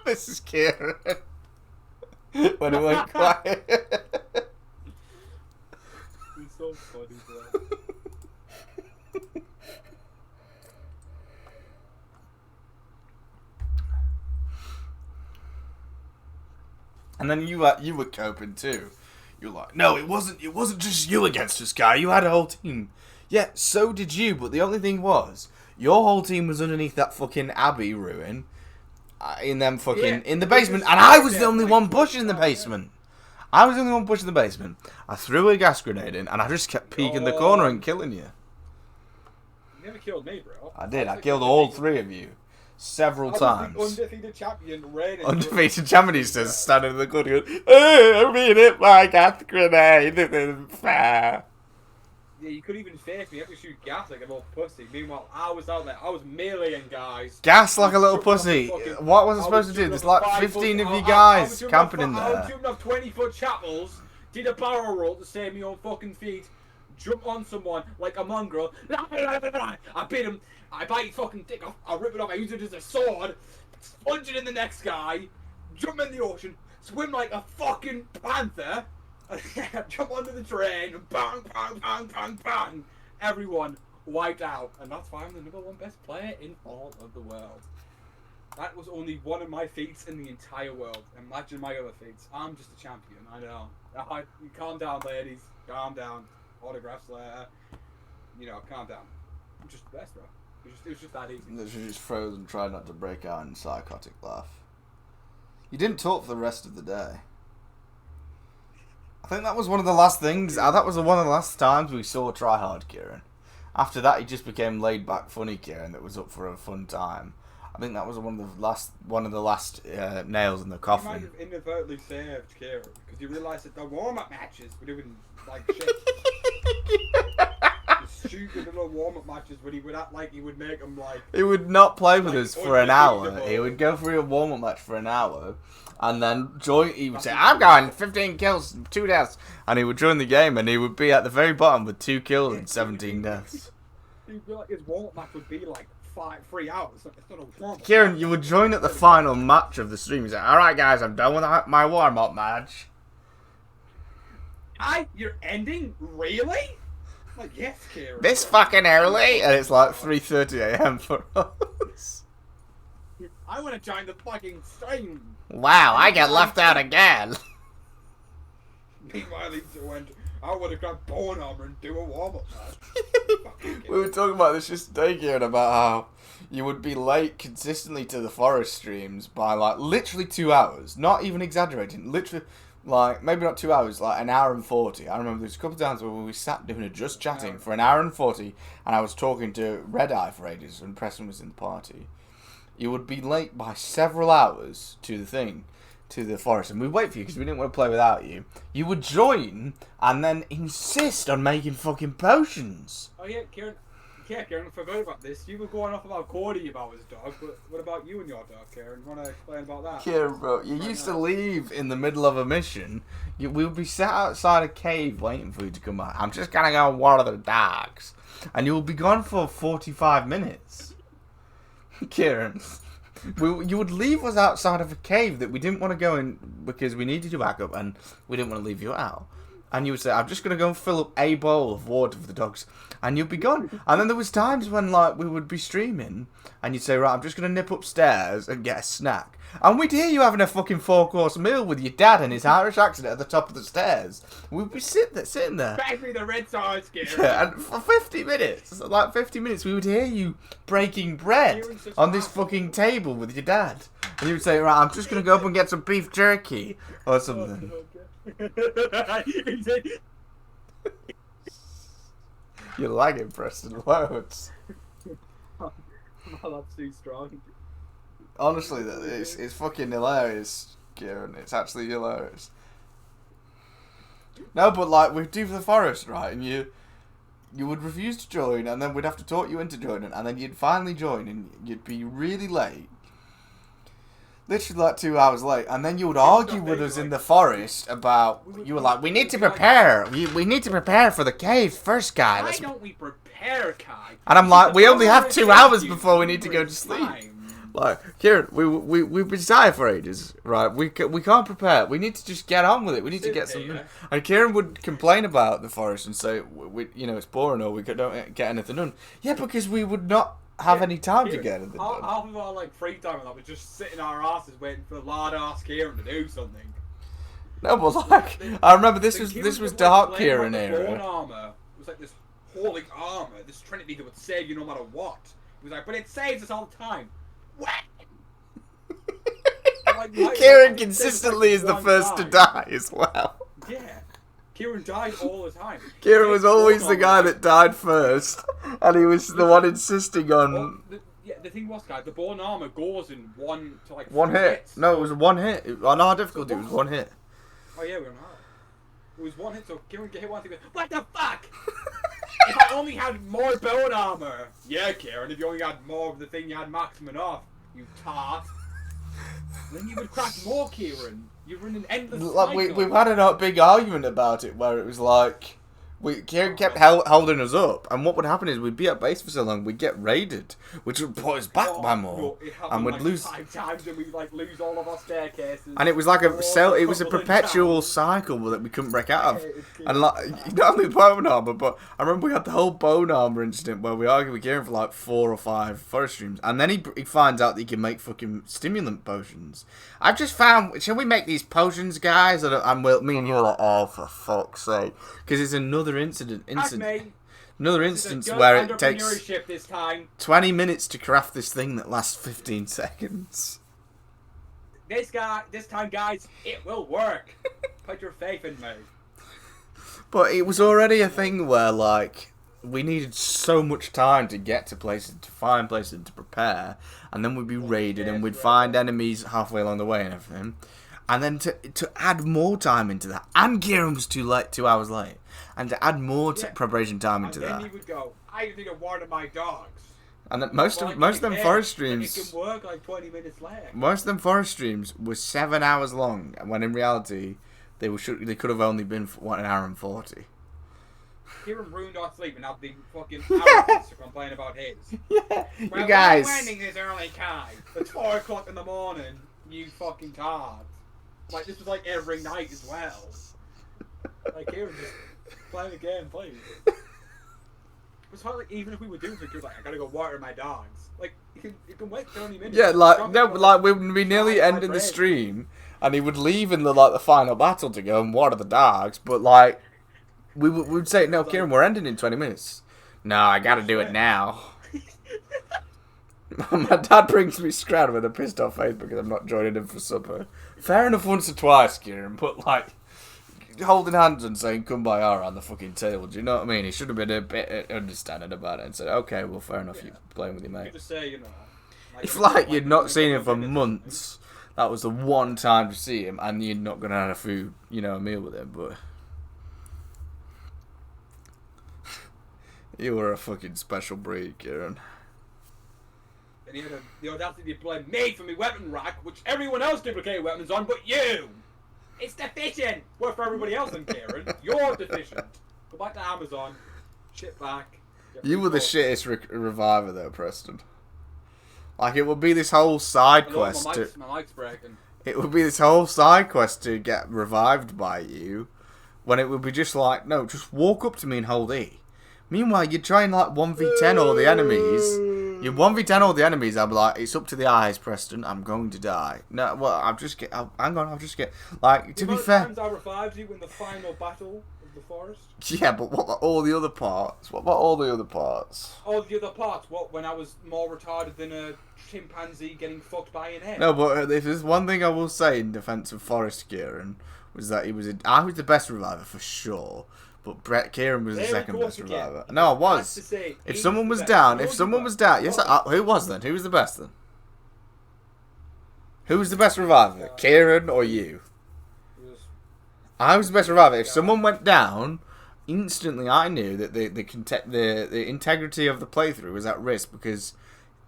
This is Kieran. When it went quiet. It's so funny, bro. And then you were coping too. You were like, no, it wasn't just you against this guy. You had a whole team. Yeah, so did you. But the only thing was, your whole team was underneath that fucking Abbey ruin, in the basement, and I was the only one pushing in the basement. I was the only one pushing the basement. I threw a gas grenade in, and I just kept peeking the corner and killing you. You never killed me, bro. I did. I killed all three of you. Several times. Undefeated champion, raining. Undefeated champion, he says, standing in the corner going, "Oh, I'm being hit by a gas grenade. This isn't fair." Yeah, you couldn't even face me. You had to shoot gas like a little pussy. Meanwhile, I was out there. I was meleeing guys. Gas like a little pussy. What was I supposed to do? There's like 15 of you guys camping in I was there. jumping off 20-foot chapels, did a barrel roll to save me on fucking feet, jump on someone like a mongrel. I bit him. I bite his fucking dick off. I rip it off. I use it as a sword. Sponge it in the next guy. Jump in the ocean. Swim like a fucking panther. Jump onto the train. Bang, bang, bang, bang, bang. Everyone wiped out. And that's why I'm the #1 best player in all of the world. That was only one of my feats in the entire world. Imagine my other feats. I'm just a champion. I know. You calm down, ladies. Calm down. Autographs later. Calm down. I'm just the best, bro. It was just that easy. Literally just froze and tried not to break out in psychotic laugh. You didn't talk for the rest of the day. I think that was one of the last things. That was one of the last times we saw Tryhard Kieran. After that, he just became laid back, funny Kieran that was up for a fun time. I think that was one of the last nails in the coffin. You might have inadvertently saved Kieran because you realised that the warm-up matches were doing like shit. Stupid little warm-up matches when he would act like he would make them like... He would not play with us for an hour. He would go through a warm-up match for an hour, and then he would say, "I'm going 15 kills, 2 deaths," and he would join the game, and he would be at the very bottom with 2 kills and 17 deaths. He'd be like, his warm-up match would be like 3 hours. It's not a warm-up. Kieran, you would join at the final match of the stream. He'd say, "Alright guys, I'm done with my warm-up match." You're ending? Really? Like, yes, Kieran. This fucking early? And it's like 3:30 AM for us. I want to join the fucking stream. Wow, I get left out again. Meanwhile, he went, "I want to grab bone armor and do a warm-up match." We were talking about this just today, Kieran, about how you would be late consistently to the forest streams by like literally 2 hours. Not even exaggerating. Literally, like, maybe not 2 hours, like an hour and 40. I remember there's a couple of times where we sat doing a just chatting for an hour and 40, and I was talking to Red Eye for ages when Preston was in the party. You would be late by several hours to the forest, and we'd wait for you because we didn't want to play without you. You would join and then insist on making fucking potions. Oh yeah, Kieran, Yeah, Kieran, I forgot about this. You were going off about Cody about his dog, but what about you and your dog, Kieran? You want to explain about that? Kieran, bro, you used to leave in the middle of a mission. We would be sat outside a cave waiting for you to come back. I'm just gonna go water the dogs. And you will be gone for 45 minutes. Kieran. You would leave us outside of a cave that we didn't want to go in because we needed you back up and we didn't want to leave you out. And you would say, I'm just going to go and fill up a bowl of water for the dogs. And you'd be gone. And then there was times when like we would be streaming and you'd say, right, I'm just going to nip upstairs and get a snack. And we'd hear you having a fucking 4-course meal with your dad and his Irish accent at the top of the stairs. We'd be sitting there. Back me the red sauce, Kieran. Yeah, and for 50 minutes, like 50 minutes, we would hear you breaking bread on this fucking table with your dad. And you would say, right, I'm just going to go up and get some beef jerky or something. You're lagging, Preston, loads. Oh, that's too strong. Honestly, it's fucking hilarious, Kieran. It's actually hilarious. No, but like, we'd do the forest, right? And you would refuse to join, and then we'd have to talk you into joining, and then you'd finally join, and you'd be really late. Literally like 2 hours late, and then you would argue with us in the forest about, you were like, we need to prepare, we need to prepare for the cave first, guy. Why don't we prepare, Kai? And I'm like, we only have 2 hours before we need to go to sleep. Like, Kieran, we've been tired for ages, right? We can't prepare. We need to just get on with it. We need to get something. And Kieran would complain about the forest and say, it's boring or we don't get anything done. Yeah, because we would not have any time to get anything done. Half of our like free time and that was just sitting our asses waiting for lard ass Kieran to do something. No, but like, I remember this was Dark Kieran era. Bone armor. It was like this holy armor, this trinity that would save you no matter what. It was like, but it saves us all the time. What? Kieran consistently is the first to die as well. Yeah. Kieran died all the time. Kieran was always the guy that died first, and he was the one insisting on... The thing was, guys, the bone armor goes in one hit. hits. No, it was one hit. On our difficulty, it was one hit. Oh yeah, we were on hard. It was one hit, so Kieran get hit once, he goes, what the fuck? If I only had more bone armor. Yeah, Kieran, if you only had more of the thing you had maximum off, you tart. Then you would crack more, Kieran. You're in an endless cycle. We've had a big argument about it where it was like... Kieran kept holding us up, and what would happen is we'd be at base for so long, we'd get raided, which would put us back by more, and we'd lose. 5 times, and we'd lose all of our staircases. And it was like it was a perpetual cycle that we couldn't break out of. And like, not only the bone armor, but I remember we had the whole bone armor incident where we argued with Kieran for like 4 or 5 forest streams, and then he finds out that he can make fucking stimulant potions. I've just found. Shall we make these potions, guys? And me and you were like, oh, for fuck's sake, because it's another incident. Another instance where it takes this time. 20 minutes to craft this thing that lasts 15 seconds. This time, guys, it will work. Put your faith in me. But it was already a thing where, like, we needed so much time to get to places, to find places, to prepare, and then we'd be raided, and we'd find enemies halfway along the way and everything. And then to add more time into that, and Kieran was 2 hours late, and to add more preparation time into that. And then he would go, I need to water my dogs. And then most of them forest streams. It can work like 20 minutes later. Most of them forest streams were 7 hours long, when in reality they could have only been 1 hour and 40. Kieran ruined our sleep and had the fucking arrogance to complain about his. Yeah, well, you guys. Why are you ending this early, Kai? It's 4 o'clock in the morning. You fucking card. Like, this was like every night as well. Like, Kieran, just play the game, please. It's hard, like, even if we were doing something, like, I gotta go water my dogs. Like, you can wait 30 minutes. Yeah, like we would be nearly ending the stream, and he would leave in the final battle to go and water the dogs, but, like, we would say, no, Kieran, we're ending in 20 minutes. No, I gotta do it now. My dad brings me scrap with a pissed off face because I'm not joining him for supper. Fair enough once or twice, Kieran, but like holding hands and saying "Kumbaya" around the fucking table. Do you know what I mean? He should have been a bit understanding about it and said, "Okay, well, fair enough. You're playing with your mate." Just say, If like you'd not seen him for months, that was the one time to see him, and you're not gonna have a meal with him, but. You were a fucking special breed, Kieran. And he had the audacity to blame me for my weapon rack, which everyone else duplicated weapons on, but you! It's deficient! Well, for everybody else then, Kieran. You're deficient. Go back to Amazon. Ship back. You were the shittest reviver though, Preston. Like, it would be this whole side Hello, quest my mic's breaking. It would be this whole side quest to get revived by you, when it would be just like, no, just walk up to me and hold E. Meanwhile, you're trying like 1v10 all the enemies. You 1v10 all the enemies, I'll be like, it's up to the eyes, Preston, I'm going to die. No, well, hang on, I'll just get, like, to be fair. Times I revived you in the final battle of the forest? Yeah, but what about all the other parts? What about all the other parts? All the other parts? What, when I was more retarded than a chimpanzee getting fucked by an ant? No, but if there's one thing I will say in defense of Forrest Kieran, was that I was the best reviver for sure. But Brett Kieran was the second best reviver. No, I was. If someone was down, yes, who was then? Who was the best then? Who was the best reviver? Kieran or you? I was the best reviver. If someone went down, instantly I knew that the integrity of the playthrough was at risk, because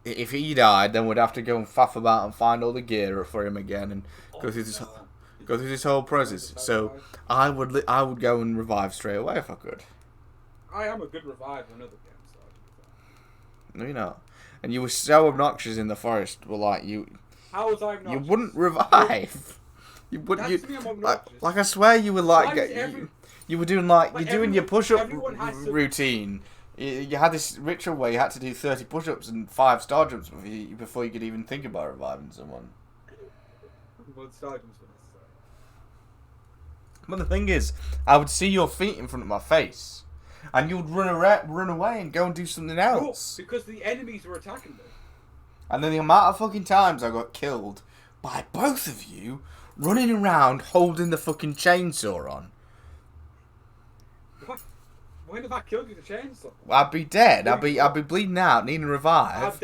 if he died, then we'd have to go and faff about and find all the gear for him again and go through this whole process. So I would go and revive straight away if I could. I am a good reviver in other games, though. No, you're not. And you were so obnoxious in the forest. Well, like How was I obnoxious? you wouldn't revive. You wouldn't. That's me, I'm obnoxious. Like I swear you were like Why you were doing you're doing your push-up everyone has to- routine. You had this ritual where you had to do 30 push-ups and 5 star jumps before you could even think about reviving someone. Well, sergeants were necessary. But the thing is, I would see your feet in front of my face, and you would run away and go and do something else. No, because the enemies were attacking me. And then the amount of fucking times I got killed by both of you running around holding the fucking chainsaw on. What? When have I killed you with a chainsaw? I'd be dead. I'd be bleeding out, needing a revive. I've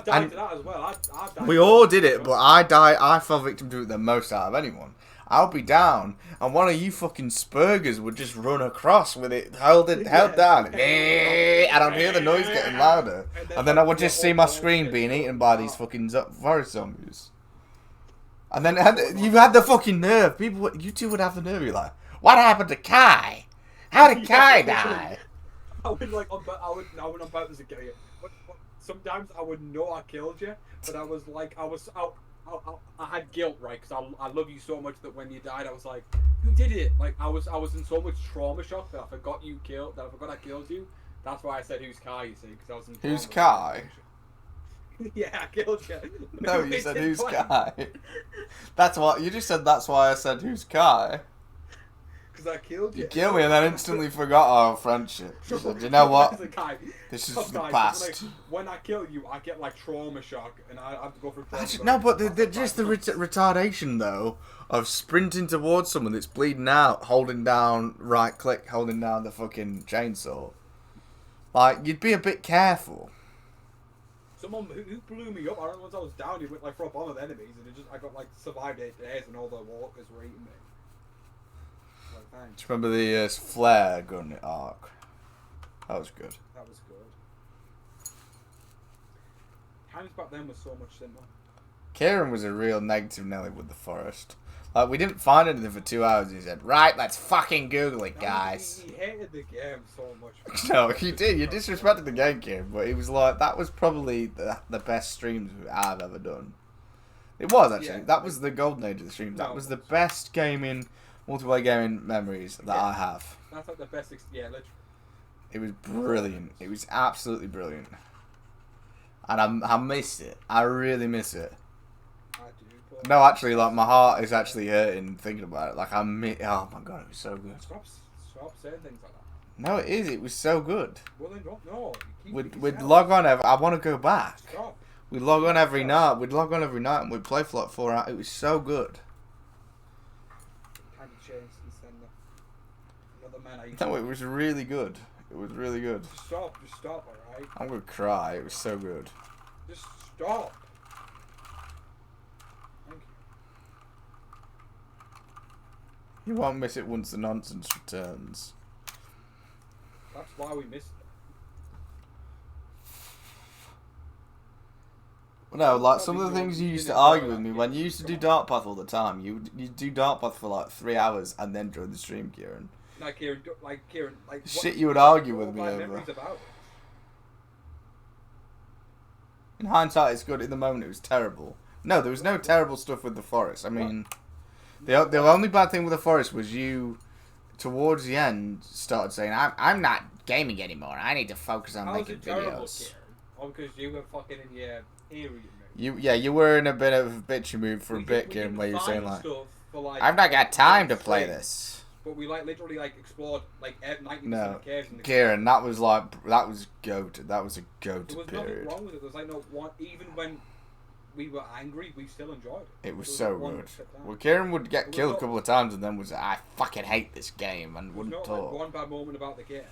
died to that as well. I've died We to all that did as it, well. but I fell victim to it the most out of anyone. I'll be down, and one of you fucking spurgers would just run across with it held down, and I'd hear the noise getting louder, and then I would just see my screen being eaten by these fucking forest zombies. And then you had the fucking nerve. You two would have the nerve. You're like, what happened to Kai? How did Kai die? I would on purpose to kill you. But sometimes I would know I killed you, but I was like, I had guilt, right? Because I love you so much that when you died, I was like, who did it? Like I was in so much trauma shock that I forgot I killed you. That's why I said who's Kai, you see, because I was in trauma Who's Kai? Yeah, I killed you. No, you said who's Kai. That's what you just said. That's why I said who's Kai. Because I killed you. You killed me and then instantly forgot our friendship. You said, you know what? This is the past. When I kill you, I get like trauma shock, and I have to go for trauma. No, but just the retardation though of sprinting towards someone that's bleeding out, holding down right click, holding down the fucking chainsaw. Like you'd be a bit careful. Someone who blew me up, I don't know, once I was down, he went like for a bomb of enemies, and I got like survived 8 days, and all the walkers were eating me. Like, thanks. Do you remember the flare gun arc? That was good. That was good. Times back then was so much simpler. Kieran was a real negative Nelly with the forest. Like, we didn't find anything for 2 hours. He said, right, let's fucking Google it, guys. He hated the game so much. No, he did. You disrespected the game, Kieran. But he was like, that was probably the best streams I've ever done. It was, actually. Yeah. That was the golden age of the streams. That was the best multiplayer gaming memories that I have. That's like the best, literally. It was brilliant. It was absolutely brilliant. And I missed it. I really miss it. No, actually, like, my heart is actually hurting thinking about it. Like, oh my god, it was so good. Stop saying things like that. No, it is. It was so good. Well, then, no. We'd log on I want to go back. Stop. We'd log on every night. We'd log on every night and we'd play for like 4 hours. It was so good. Kind of changed since then, though. Another man I used No, it was really good. It was really good. Just stop, alright? I'm going to cry. It was so good. Just stop. Thank you. You won't miss it once the nonsense returns. That's why we missed it. No, like some of the things you used to argue with me when you used to do Dark Path all the time. You do Dark Path for like 3 hours and then join the stream, Kieran. Kieran, Shit, you would argue with me what are my over. memories about? In hindsight, it's good. In the moment, it was terrible. No, there was no terrible stuff with the forest. I mean, the only bad thing with the forest was you, towards the end, started saying, I'm not gaming anymore. I need to focus on making videos. Oh, because you were fucking in your area. You were in a bit of a bitchy mood for a bit, Kieran, where you were saying like, like, I've not got time to play this. But we literally explored 90% No, of caves in the Kieran, that was goated. That was a goated There was period. nothing wrong with it. There's no one. Even when we were angry, we still enjoyed it. It was so good. Well, Kieran would get killed a couple of times and then was like, I fucking hate this game and wouldn't not talk. one bad moment about the game.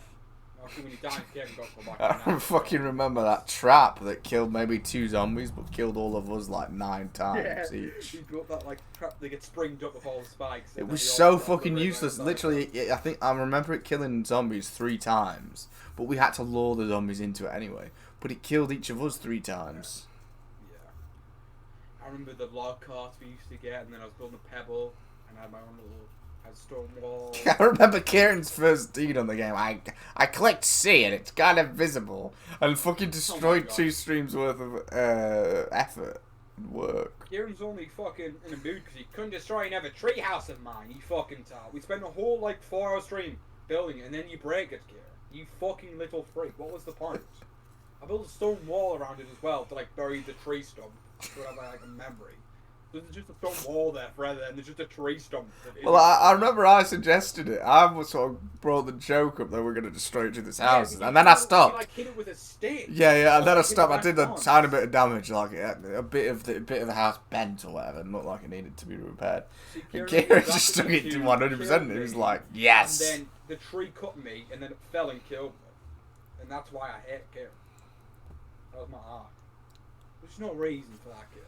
After when you died, Kieran got to go back. I fucking remember that trap that killed maybe 2 zombies but killed all of us like 9 times each. He built that trap that gets springed up with all the spikes. It was so fucking useless. Literally, I think I remember it killing zombies 3 times, but we had to lure the zombies into it anyway. But it killed each of us 3 times. Yeah. I remember the log carts we used to get, and then I was building a pebble, and I had my own little stone wall. I remember Kieran's first deed on the game. I clicked C and it's kind of visible and fucking destroyed 2 streams worth of effort and work. Kieran's only fucking in a mood because he couldn't destroy another treehouse of mine. You fucking tell. We spent a whole 4-hour stream building it, and then you break it, Kieran. You fucking little freak. What was the point? I built a stone wall around it as well to bury the tree stump. So I have a memory. There's just a stone wall there forever, and there's just a tree stump. Well, I remember I suggested it. I sort of brought the joke up that we're going to destroy each other's houses, and then I stopped. You hit it with a stick. Yeah, and then I stopped. I did a tiny bit of damage, a bit of the house bent or whatever, and looked like it needed to be repaired. And Kieran just took it to 100%. It was like, yes. And then the tree cut me, and then it fell and killed me, and that's why I hate Kieran. That was my heart. There's no reason for that, Kieran.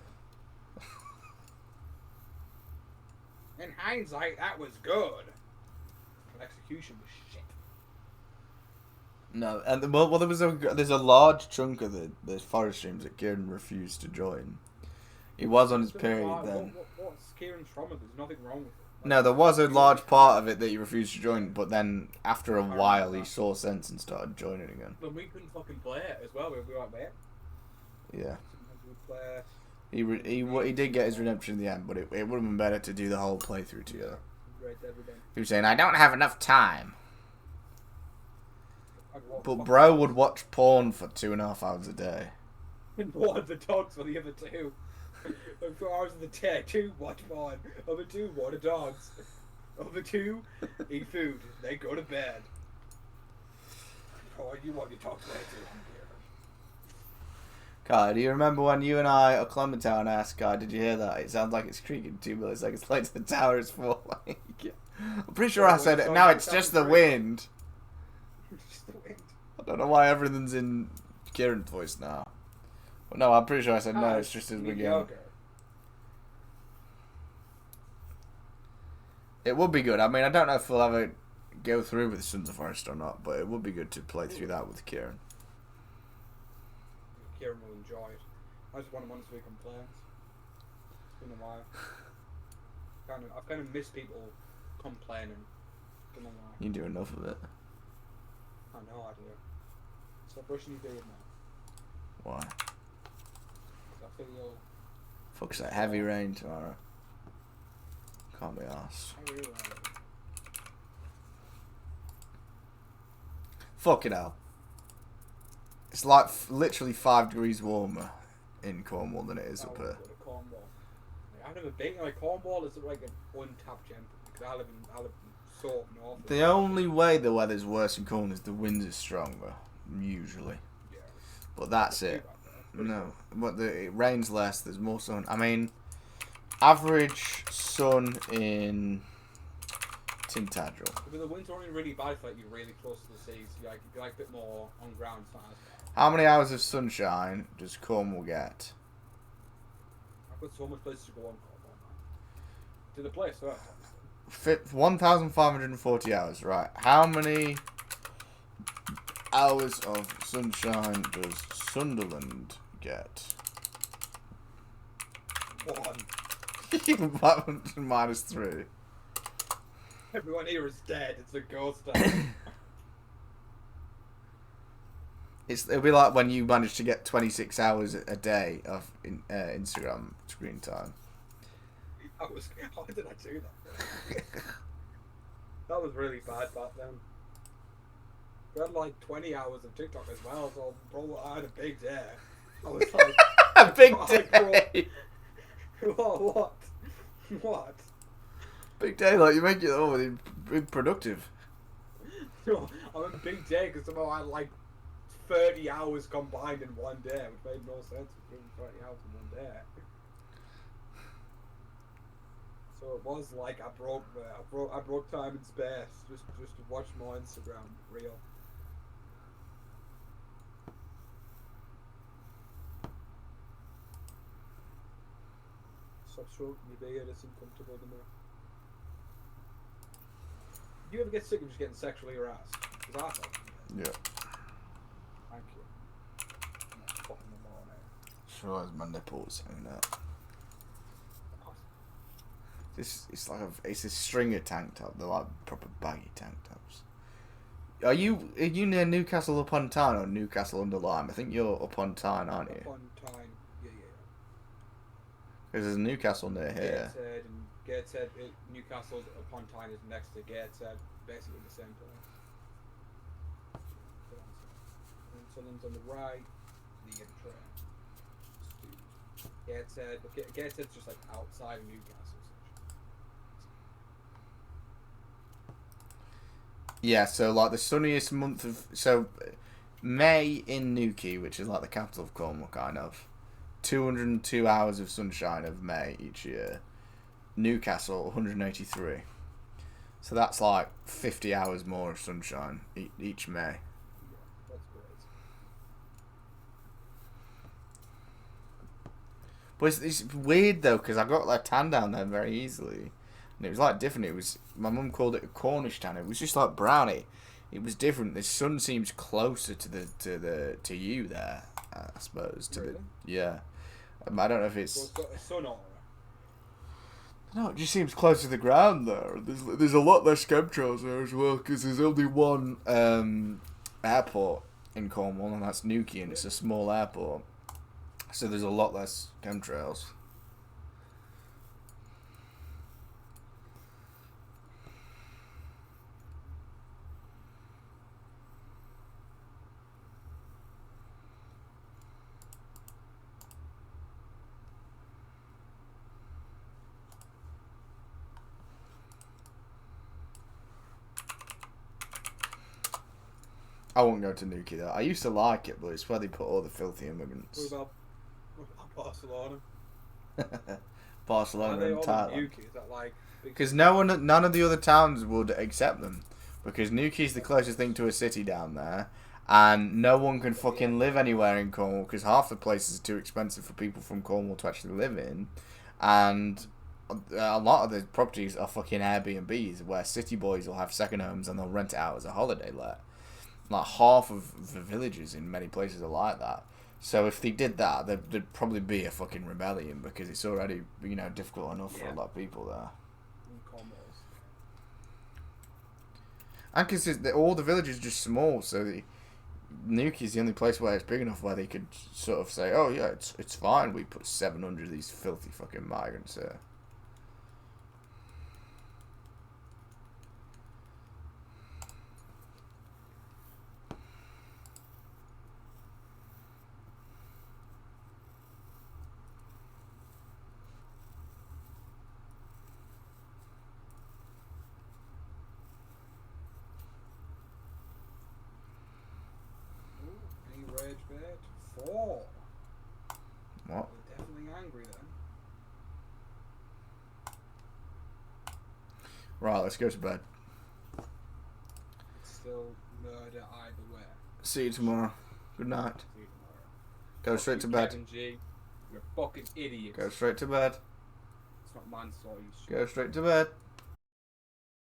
In hindsight, that was good. But execution was shit. No, and there's a large chunk of the forest streams that Kieran refused to join. He was on his period then. What's Kieran's from it? There's nothing wrong with it. No, there was a large part of it that he refused to join, but then after a while he saw sense and started joining again. But we couldn't fucking play it as well. We were like, there. Yeah. Sometimes we play. He did get his redemption in the end, but it would have been better to do the whole playthrough together. Red Dead Redemption. He was saying, I don't have enough time. But bro would watch porn for 2.5 hours a day. And water the dogs for the other 2. And 4 hours of the day, 2 watch porn. Other 2 water dogs. Other 2 eat food. They go to bed. Oh, you want your dogs there too? God, do you remember when you and I at Clementown asked, God, did you hear that? It sounds like it's creaking 2 milliseconds later. The tower is falling. I'm pretty sure I said it. No, it's just the wind. Just the wind. I don't know why everything's in Kieran's voice now. But no, I'm pretty sure I said no, it's just his beginning. It would be good. I mean, I don't know if we'll ever go through with Sons of Forest or not, but it would be good to play through that with Kieran. Kieran will enjoy it. I just want him on so he complains. It's been a while. I've kind of missed people complaining. Don't know why. You do enough of it. I know I do. Stop brushing your beard now. Why? I feel Fuck's that heavy rain tomorrow. Can't be arsed. I really like it. Fuck it hell. It's like literally 5 degrees warmer in Cornwall than it is up here. Cornwall. I've never been Cornwall is like an untapped gem because I live in so north. The only way the weather's worse in Cornwall is the winds are stronger, usually. Yeah. But that's it. No, but it rains less. There's more sun. I mean, average sun in Tintagel. But the winds are only really bad if you're really close to the seas. You like a bit more on ground. It's not as bad. How many hours of sunshine does Cornwall get? I've got so much places to go on Cornwall now. To the place first. 1,540 hours, right. How many hours of sunshine does Sunderland get? 1. -3. Everyone here is dead. It's a ghost town. It'll be like when you manage to get 26 hours a day of Instagram screen time. How did I do that? That was really bad back then. We had like 20 hours of TikTok as well, so bro, I had a big day. I was like, A big day. What? What? Big day, like you make it productive. No, I'm a big day because somehow I had like 30 hours combined in one day, which made no sense between 30 hours in one day. So it was like I broke time and space just to watch my Instagram reel. Stop stroking your beard, it's uncomfortable to me. Do you ever get sick of just getting sexually harassed? Because I felt Yeah. Thank you. I'm not fucking them all now. Sure as my nipples and that. It's like it's a stringer tank top. They're like proper baggy tank tops. Are you near Newcastle upon Tyne or Newcastle under Lyme? I think you're upon Tyne, aren't you? Upon Tyne, yeah. Because there's Newcastle near here. Gateshead, Newcastle upon Tyne is next to Gateshead, basically the same place. And Sunderland's on the right, and you get a train. Gateshead's just like outside of Newcastle. Yeah, so like the sunniest month of May in Newquay, which is like the capital of Cornwall, kind of 202 hours of sunshine of May each year. Newcastle 183, so that's like 50 hours more of sunshine each May. Yeah, that's great. But it's weird though, because I got like tan down there very easily. And it was like different. It was, my mum called it a Cornish tan. It was just like brownie. It was different. The sun seems closer to you there, I suppose. Really? Yeah. I don't know if it's. So it's got a sun aura. No, it just seems closer to the ground there. There's a lot less chemtrails there as well, because there's only one airport in Cornwall, and that's Newquay, and it's a small airport. So there's a lot less chemtrails. I won't go to Newquay though. I used to like it, but it's where they put all the filthy immigrants. What about Barcelona? Barcelona and Thailand. Is that like? Because none of the other towns would accept them, because Newquay's the closest thing to a city down there, and no one can fucking live anywhere in Cornwall because half the places are too expensive for people from Cornwall to actually live in, and a lot of the properties are fucking Airbnbs where city boys will have second homes and they'll rent it out as a holiday let. Like half of the villages in many places are like that. So if they did that, there'd probably be a fucking rebellion, because it's already, difficult enough for a lot of people there. And because all the villages are just small, so Newquay's the only place where it's big enough where they could sort of say, oh yeah, it's fine, we put 700 of these filthy fucking migrants here. Rage bait 4. What? They're definitely angry then. Right, let's go to bed. It's still murder either way. See you tomorrow. Good night. See you tomorrow. Go Fuck straight you, to bed. Kevin G. You're a fucking idiot. Go straight to bed. It's not manslaughter, you shit. Go straight to bed.